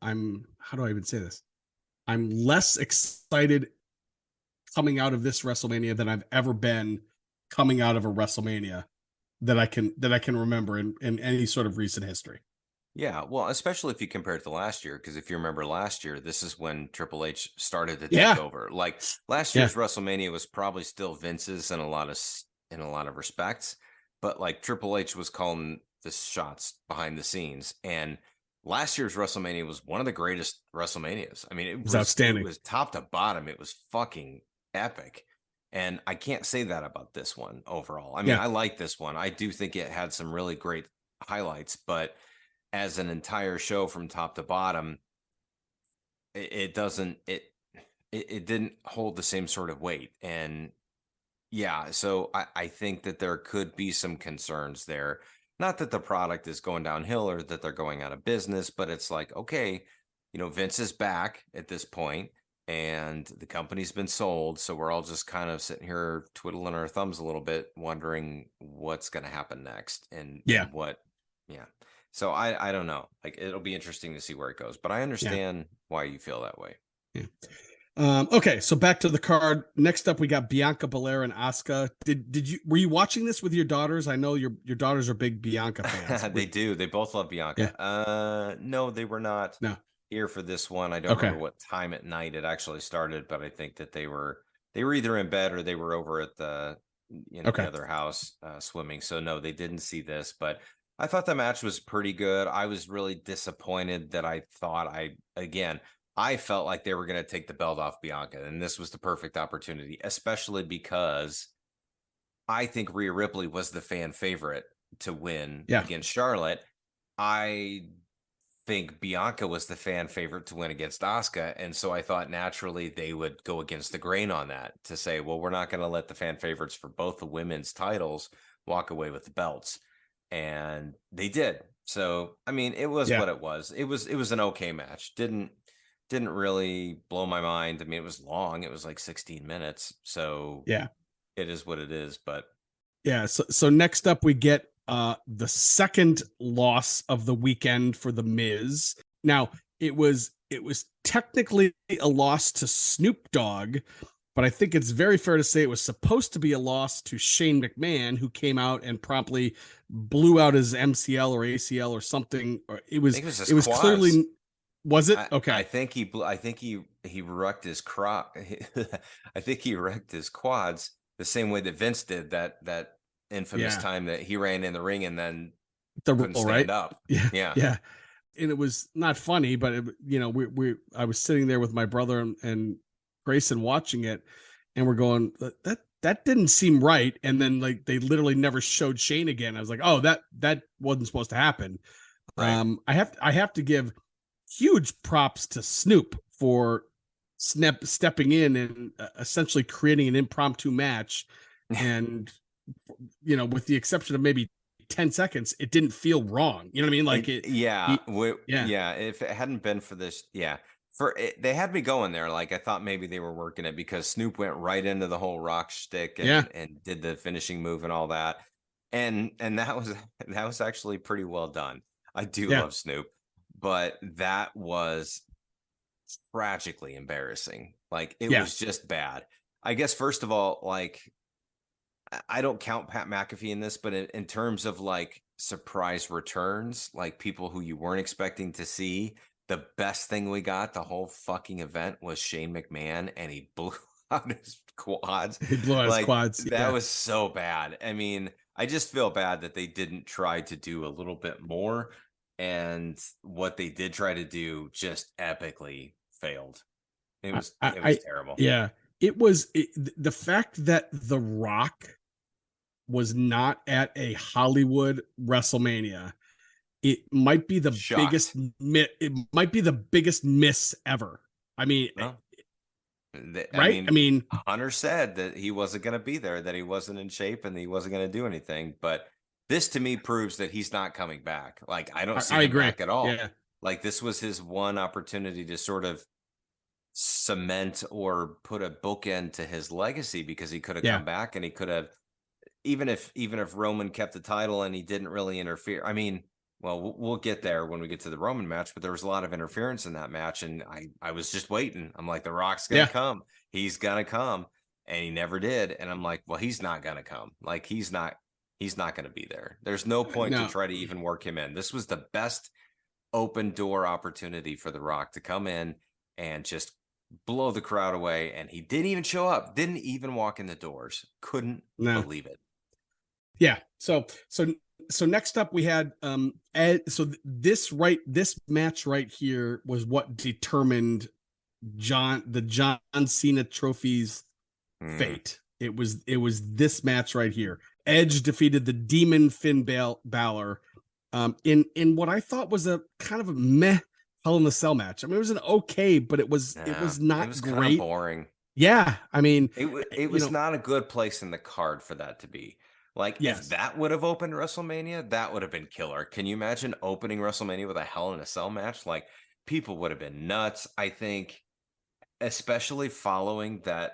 how do I even say this? I'm less excited coming out of this WrestleMania than I've ever been coming out of a WrestleMania that I can remember in any sort of recent history. Yeah, well, especially if you compare it to last year, because if you remember last year, this is when Triple H started to take over. Like last year's WrestleMania was probably still Vince's in a lot of respects, but like Triple H was calling the shots behind the scenes, and last year's WrestleMania was one of the greatest WrestleManias. I mean, it was outstanding. It was top to bottom. It was fucking epic. And I can't say that about this one overall. I mean, Yeah. I like this one. I do think it had some really great highlights, but as an entire show from top to bottom, it doesn't it didn't hold the same sort of weight. And yeah, so I think that there could be some concerns there. Not that the product is going downhill or that they're going out of business, but it's like, okay, Vince is back at this point and the company's been sold. So we're all just kind of sitting here twiddling our thumbs a little bit, wondering what's going to happen next Yeah. and what, yeah. So I don't know. Like, it'll be interesting to see where it goes, but I understand why you feel that way. Yeah. Okay, so back to the card. Next up, we got Bianca Belair and Asuka. Were you watching this with your daughters? I know your daughters are big Bianca fans. They do. They both love Bianca. No, they were not No. here for this one. I don't remember what time at night it actually started, but I think that they were either in bed or they were over at the the other house swimming. So no, they didn't see this, but I thought the match was pretty good. I was really disappointed that I felt like they were going to take the belt off Bianca, and this was the perfect opportunity, especially because I think Rhea Ripley was the fan favorite to win against Charlotte. I think Bianca was the fan favorite to win against Asuka, and so I thought naturally they would go against the grain on that to say, well, we're not going to let the fan favorites for both the women's titles walk away with the belts, and they did. So, I mean, it was what it was. It was an okay match. Didn't really blow my mind. I mean, it was long. It was like 16 minutes. So yeah, it is what it is. But yeah. So next up we get the second loss of the weekend for the Miz. Now it was technically a loss to Snoop Dogg, but I think it's very fair to say it was supposed to be a loss to Shane McMahon, who came out and promptly blew out his MCL or ACL or something. It was clearly. Was it okay? I think he wrecked his crop. I think he wrecked his quads the same way that Vince did that infamous time that he ran in the ring and then couldn't stand up. Yeah. And it was not funny, but I was sitting there with my brother and Grayson watching it, and we're going, that didn't seem right. And then like they literally never showed Shane again. I was like, oh, that wasn't supposed to happen. Right. I have to give huge props to Snoop for stepping in and essentially creating an impromptu match. And, with the exception of maybe 10 seconds, it didn't feel wrong. You know what I mean? Like if it hadn't been for this, they had me going there. Like I thought maybe they were working it because Snoop went right into the whole rock stick and did the finishing move and all that. And that was actually pretty well done. I do love Snoop. But that was tragically embarrassing. Like it was just bad. I guess first of all, like I don't count Pat McAfee in this, but in terms of like surprise returns, like people who you weren't expecting to see, the best thing we got the whole fucking event was Shane McMahon, and he blew out his quads. He blew out his quads. That was so bad. I mean, I just feel bad that they didn't try to do a little bit more. And what they did try to do just epically failed. It was terrible. Yeah, it was the fact that The Rock was not at a Hollywood WrestleMania. It might be the biggest. It might be the biggest miss ever. I mean, right? I mean, Hunter said that he wasn't going to be there, that he wasn't in shape, and he wasn't going to do anything, but. This to me proves that he's not coming back. Like I don't see him back at all. Yeah. Like this was his one opportunity to sort of cement or put a bookend to his legacy, because he could have come back and he could have, even if Roman kept the title and he didn't really interfere. I mean, well, we'll get there when we get to the Roman match, but there was a lot of interference in that match, and I was just waiting. I'm like, The Rock's gonna come. He's gonna come, and he never did. And I'm like, well, he's not gonna come. Like he's not going to be there. There's no point to try to even work him in. This was the best open door opportunity for The Rock to come in and just blow the crowd away. And he didn't even show up, didn't even walk in the doors. Couldn't believe it. Yeah. So next up we had, this match right here was what determined the John Cena trophy's fate. It was this match right here. Edge defeated the Demon Finn Balor in what I thought was a kind of a meh Hell in a Cell match. I mean, it was an okay, but it was Yeah, it not was kind of great. boring. Yeah, I mean, It you was know, not a good place in the card for that to be. Like, if yes, that would have opened WrestleMania, that would have been killer. Can you imagine opening WrestleMania with a Hell in a Cell match? Like, people would have been nuts. I think, especially following that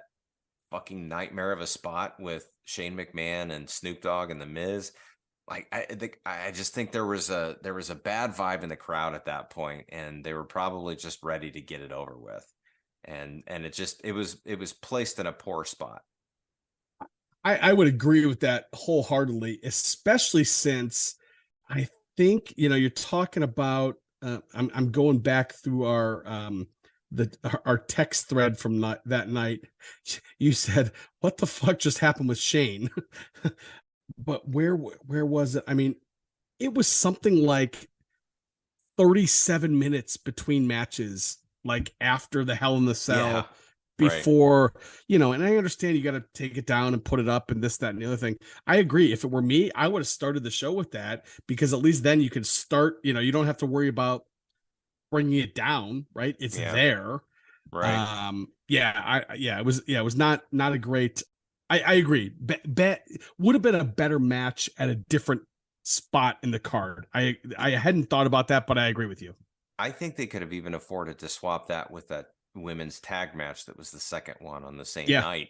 fucking nightmare of a spot with Shane McMahon and Snoop Dogg and The Miz. Like, I just think there was a bad vibe in the crowd at that point, and they were probably just ready to get it over with. And it was placed in a poor spot. I would agree with that wholeheartedly, especially since I think you're talking about. I'm going back through our text thread from that night. You said, "What the fuck just happened with Shane?" But where was it? I mean, it was something like 37 minutes between matches, like after the Hell in the Yeah, Cell, right. before, and I understand you got to take it down and put it up and this, that, and the other thing. I agree. If it were me, I would have started the show with that, because at least then you can start, you don't have to worry about bringing it down, right? It's Yeah, there. right. It was not a great. I agree. Would have been a better match at a different spot in the card. I hadn't thought about that, but I agree with you. I think they could have even afforded to swap that with that women's tag match that was the second one on the same Yeah, night.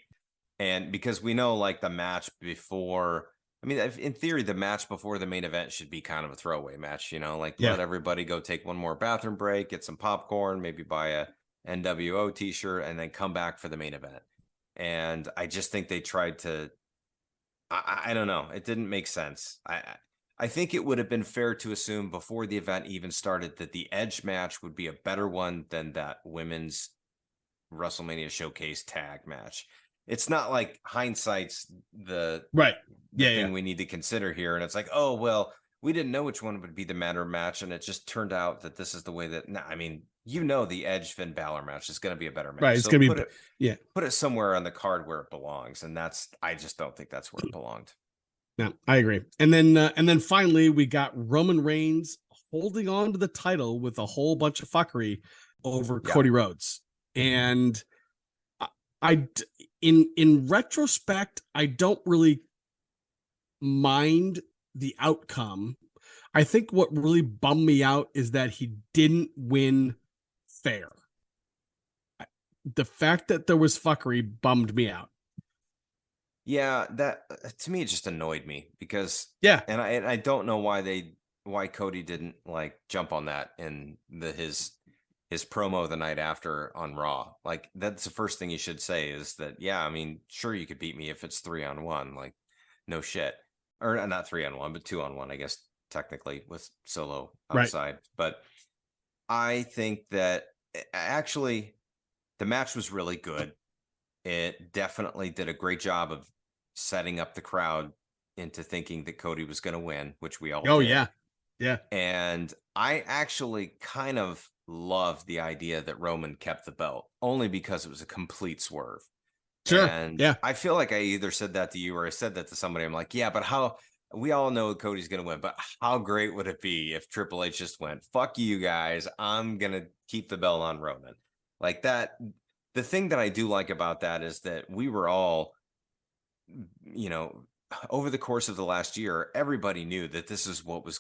And because we know, like, the match before, I mean, in theory, the match before the main event should be kind of a throwaway match, like, yeah, let everybody go take one more bathroom break, get some popcorn, maybe buy a NWO t-shirt, and then come back for the main event. And I just think they tried to, I don't know. It didn't make sense. I think it would have been fair to assume before the event even started that the Edge match would be a better one than that women's WrestleMania Showcase tag match. It's not like hindsight's the right. the Yeah, yeah, thing we need to consider here, and it's like, oh well, we didn't know which one would be the matter match, and it just turned out that this is the way that. Nah, I mean, the Edge Finn Balor match is going to be a better right. match, It's so gonna be, yeah. put it somewhere on the card where it belongs, and I just don't think that's where it belonged. No, I agree. And then finally we got Roman Reigns holding on to the title with a whole bunch of fuckery over Yeah. Cody Rhodes. And I in retrospect, I don't really mind the outcome. I think what really bummed me out is that he didn't win fair. The fact that there was fuckery bummed me out. Yeah, that to me it just annoyed me because Yeah, and I don't know why Cody didn't like jump on that in his promo the night after on Raw. Like, that's the first thing you should say is that, yeah, I mean, sure, you could beat me if it's 3-on-1, like, no shit. Or not 3-on-1, but 2-on-1, I guess, technically, with Solo right. outside. But I think that actually the match was really good. It definitely did a great job of setting up the crowd into thinking that Cody was going to win, which we all Oh did. yeah. Yeah. And I actually kind of loved the idea that Roman kept the belt, only because it was a complete swerve. Sure. And Yeah. I feel like I either said that to you or I said that to somebody. I'm like, yeah, but how, we all know Cody's going to win, but how great would it be if Triple H just went, fuck you guys, I'm going to keep the belt on Roman? Like that. The thing that I do like about that is that we were all, you know, over the course of the last year, everybody knew that this is what was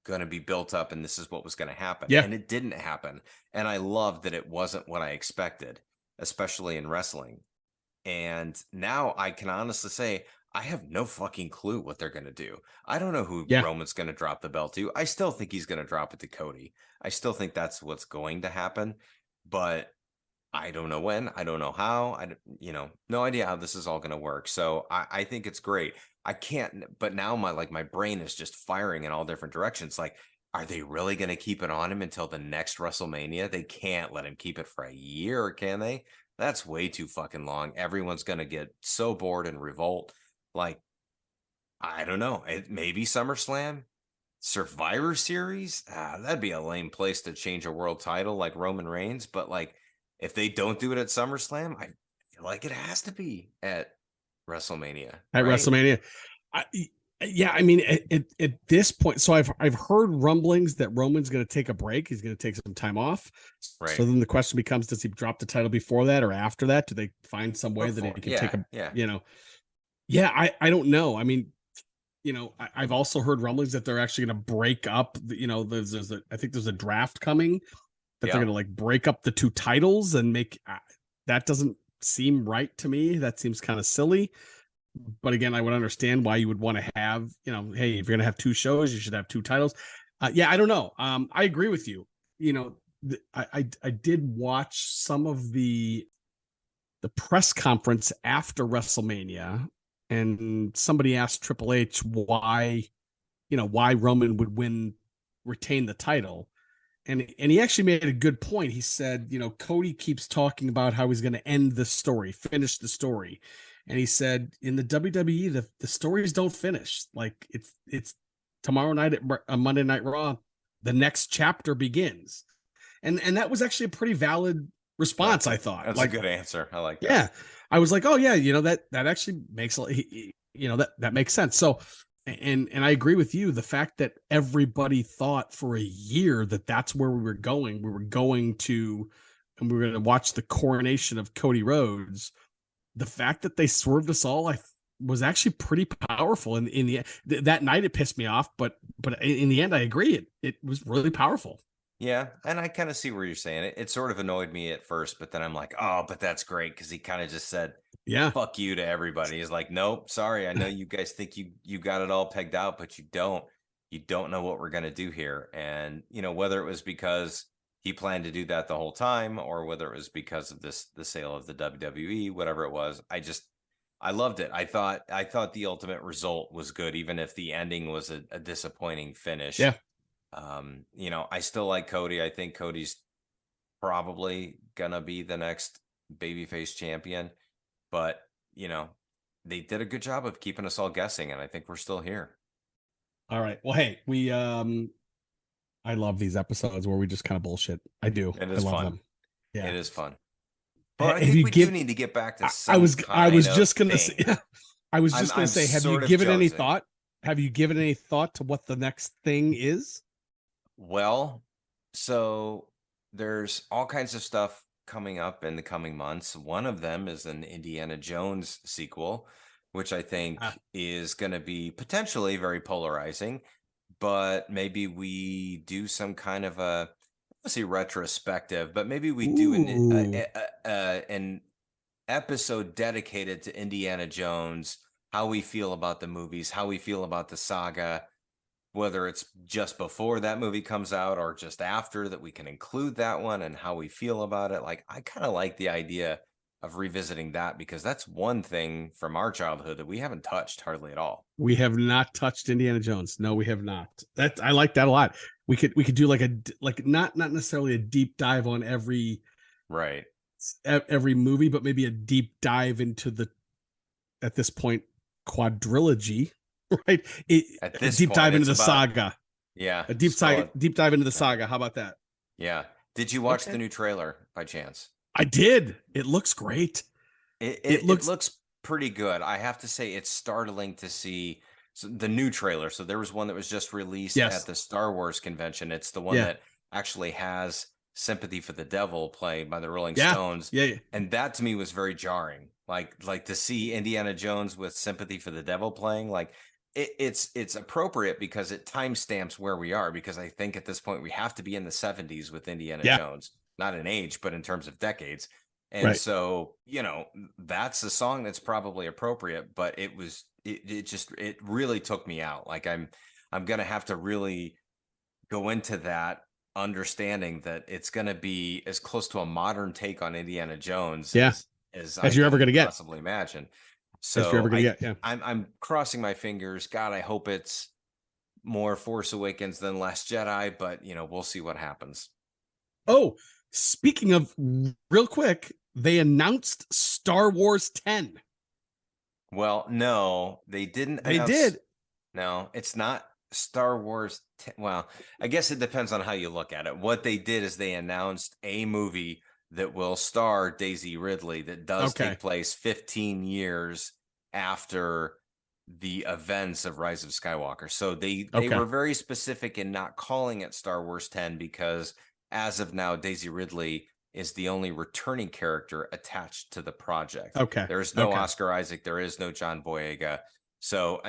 going to be built up and this is what was going to happen. Yeah. And it didn't happen. And I love that it wasn't what I expected, especially in wrestling. And now I can honestly say I have no fucking clue what they're going to do. I don't know who Yeah. Roman's going to drop the belt to. I still think he's going to drop it to Cody. I still think that's what's going to happen, but I don't know when. I don't know how. No idea how this is all going to work. So I think it's great. I can't, but now my brain is just firing in all different directions. Like, are they really going to keep it on him until the next WrestleMania? They can't let him keep it for a year, can they? That's way too fucking long. Everyone's going to get so bored and revolt. Like, I don't know. Maybe SummerSlam, Survivor Series. That'd be a lame place to change a world title like Roman Reigns. But like, if they don't do it at SummerSlam, I feel like it has to be at WrestleMania, at right? WrestleMania. I, yeah, I mean, at this point, so I've heard rumblings that Roman's going to take a break. He's going to take some time off. Right. So then the question becomes: does he drop the title before that or after that? Do they find some way that he Before. can take Yeah. a, Yeah. you know? Yeah, I don't know. I mean, I've also heard rumblings that they're actually going to break up. I think there's a draft coming that they're Yeah. going to like break up the two titles and make that doesn't seem right to me. That seems kind of silly. But again, I would understand why you would want to have, hey, if you're going to have two shows, you should have two titles. Yeah, I don't know. I agree with you. I did watch some of the press conference after WrestleMania, and somebody asked Triple H why Roman would retain the title. And he actually made a good point. He said, Cody keeps talking about how he's going to end the story, finish the story. And he said, in the WWE, the stories don't finish. Like it's tomorrow night at Monday Night Raw, the next chapter begins. And that was actually a pretty valid response, I thought. That's a good answer. I like that. Yeah. I was like, oh yeah, that actually makes that makes sense. So and I agree with you. The fact that everybody thought for a year that that's where we were going. We were going to, and we were going to watch the coronation of Cody Rhodes. The fact that they swerved us all, was actually pretty powerful. And in the that night, it pissed me off, but in the end, I agree. It was really powerful. Yeah, and I kind of see where you're saying it. It sort of annoyed me at first, but then I'm like, oh, but that's great because he kind of just said, Yeah, fuck you to everybody. He's like, nope, sorry. I know you guys think you got it all pegged out, but you don't. You don't know what we're gonna do here. And whether it was because he planned to do that the whole time, or whether it was because of the sale of the WWE, whatever it was, I loved it. I thought the ultimate result was good, even if the ending was a disappointing finish. yeah. I still like Cody. I think Cody's probably gonna be the next babyface champion, but they did a good job of keeping us all guessing, and I think we're still here. All right. Well, hey, I love these episodes where we just kind of bullshit. I do. It I is love fun. them. Yeah. It is fun. But I Have think you we do give? need to get back to I some was I was kind of just gonna say. thing. I was just gonna I'm say. Have you sort of given any jonesing. thought? Have you given any thought to what the next thing is? Well, so there's all kinds of stuff coming up in the coming months. One of them is an Indiana Jones sequel, which I think is going to be potentially very polarizing, but maybe we do some kind of a, let's say retrospective, but maybe we do an episode dedicated to Indiana Jones, how we feel about the movies, how we feel about the saga, whether it's just before that movie comes out or just after, that we can include that one and how we feel about it. Like, I kind of like the idea of revisiting that, because that's one thing from our childhood that we haven't touched hardly at all. We have not touched Indiana Jones. No, we have not. That I like that a lot. We could do like not necessarily a deep dive on every movie, but maybe a deep dive into the, at this point, quadrilogy, right? At this deep point, dive into the saga. Yeah, a deep dive into the saga. How about that? Yeah. Did you watch the new trailer by chance? I did. It looks great. It looks pretty good. I have to say, it's startling to see the new trailer. So there was one that was just released at the Star Wars convention. It's the one that actually has "Sympathy for the Devil" played by the Rolling Stones. Yeah. And that to me was very jarring. Like to see Indiana Jones with "Sympathy for the Devil" playing, like it's appropriate because it timestamps where we are, because I think at this point we have to be in the 70s with Indiana Jones, not in age, but in terms of decades. And so, that's a song that's probably appropriate, but it really took me out. Like I'm going to have to really go into that, understanding that it's going to be as close to a modern take on Indiana Jones as you're ever going to get, possibly imagine. So I'm crossing my fingers. God, I hope it's more Force Awakens than Last Jedi, but we'll see what happens. Oh, speaking of, real quick, they announced Star Wars 10. Well, no, they didn't. They did. No, it's not Star Wars 10. Well, I guess it depends on how you look at it. What they did is they announced a movie that will star Daisy Ridley that does take place 15 years after the events of Rise of Skywalker. So they Okay. were very specific in not calling it Star Wars 10 because as of now, Daisy Ridley is the only returning character attached to the project. Okay. There's no Okay. Oscar Isaac. There is no John Boyega. So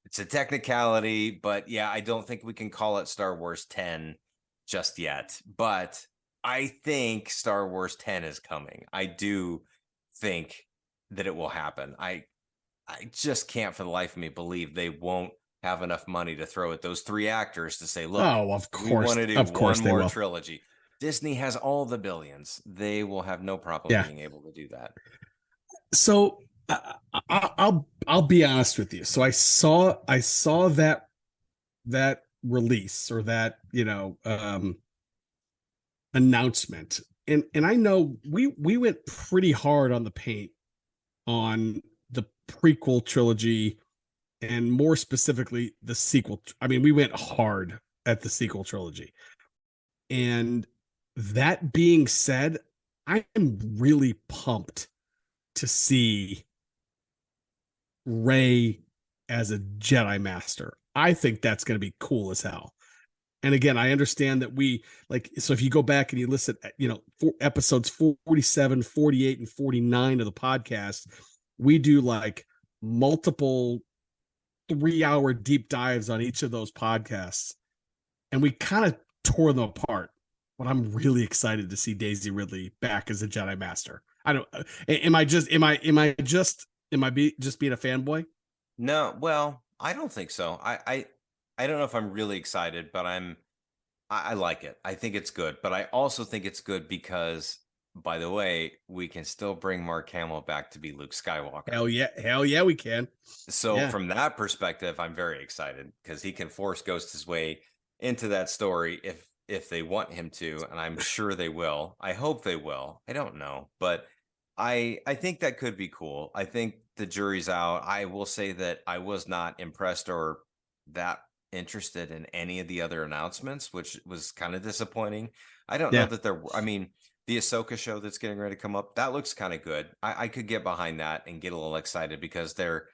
it's a technicality, but yeah, I don't think we can call it Star Wars 10 just yet. But I think Star Wars 10 is coming. I do think that it will happen. I just can't for the life of me believe they won't have enough money to throw at those 3 actors to say, look, of course, we want to do of course one more will. trilogy. Disney has all the billions. They will have no problem being able to do that. So I'll be honest with you. So I saw that release or that, announcement. And I know we went pretty hard on the paint on the prequel trilogy and more specifically the sequel. I mean, we went hard at the sequel trilogy. And that being said, I am really pumped to see Rey as a Jedi Master. I think that's going to be cool as hell. And again, I understand that so if you go back and you listen, for episodes 47, 48, and 49 of the podcast, we do like multiple 3-hour deep dives on each of those podcasts. And we kind of tore them apart. But I'm really excited to see Daisy Ridley back as a Jedi Master. I don't, am I just being a fanboy? No, well, I don't think so. I don't know if I'm really excited, but I like it. I think it's good, but I also think it's good because, by the way, we can still bring Mark Hamill back to be Luke Skywalker. Hell yeah, we can. So from that perspective, I'm very excited because he can force ghost his way into that story if they want him to, and I'm sure they will. I hope they will. I don't know, but I think that could be cool. I think the jury's out. I will say that I was not impressed or that interested in any of the other announcements, which was kind of disappointing. I don't know that the Ahsoka show that's getting ready to come up, that looks kind of good. I could get behind that and get a little excited because they're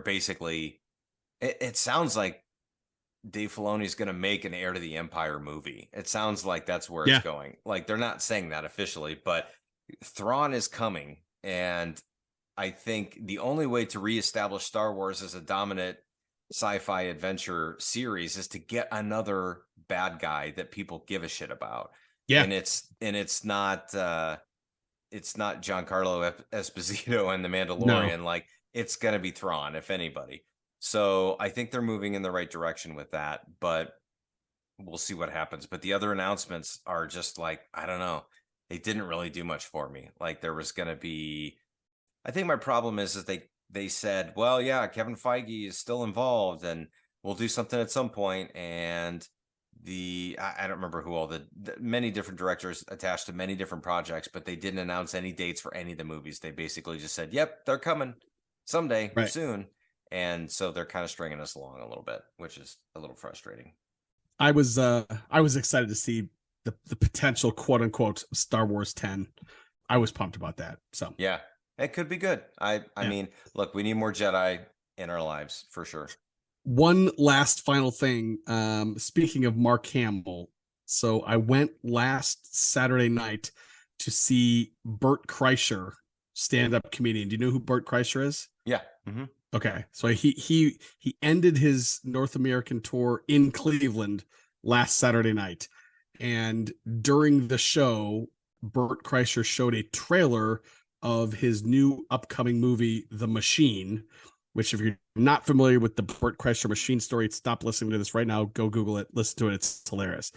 basically, it sounds like Dave Filoni's going to make an Heir to the Empire movie. It sounds like that's where it's going. Like they're not saying that officially, but Thrawn is coming. And I think the only way to reestablish Star Wars as a dominant sci-fi adventure series is to get another bad guy that people give a shit about. Yeah. And it's not Giancarlo Esposito and the Mandalorian. No. Like it's going to be Thrawn, if anybody. So I think they're moving in the right direction with that, but we'll see what happens. But the other announcements are just like, I don't know. They didn't really do much for me. Like there was going to be, I think my problem is that they said, well, yeah, Kevin Feige is still involved and we'll do something at some point. And I don't remember who all the many different directors attached to many different projects, but they didn't announce any dates for any of the movies. They basically just said, yep, they're coming someday soon. And so they're kind of stringing us along a little bit, which is a little frustrating. I was excited to see the potential quote unquote Star Wars 10. I was pumped about that. So yeah, it could be good. I mean, look, we need more Jedi in our lives for sure. One last final thing. Speaking of Mark Hamill, so I went last Saturday night to see Bert Kreischer, stand-up comedian. Do you know who Bert Kreischer is? Yeah. Mm-hmm. Okay, so he ended his North American tour in Cleveland last Saturday night, and during the show, Bert Kreischer showed a trailer of his new upcoming movie, The Machine, which if you're not familiar with the Bert Kreischer Machine story, stop listening to this right now. Go Google it, listen to it. It's hilarious.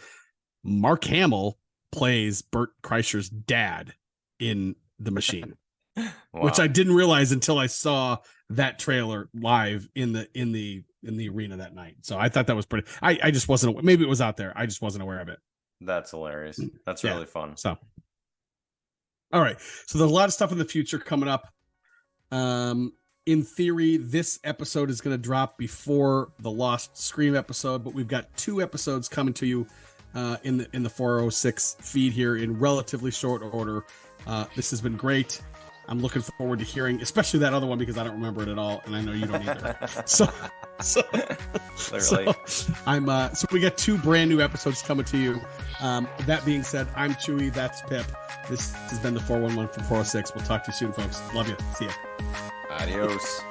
Mark Hamill plays Bert Kreischer's dad in The Machine, wow. Which I didn't realize until I saw that trailer live in the arena that night. So I thought that was pretty. I just wasn't. Maybe it was out there. I just wasn't aware of it. That's hilarious. That's really fun. So, all right. So there's a lot of stuff in the future coming up. In theory, this episode is going to drop before the Lost Scream episode, but we've got 2 episodes coming to you in the 406 feed here in relatively short order. This has been great. I'm looking forward to hearing, especially that other one, because I don't remember it at all, and I know you don't either. So so we got 2 brand new episodes coming to you. That being said, I'm Chewie. That's Pip. This has been the 411 from 406. We'll talk to you soon, folks. Love you. See ya. Adios.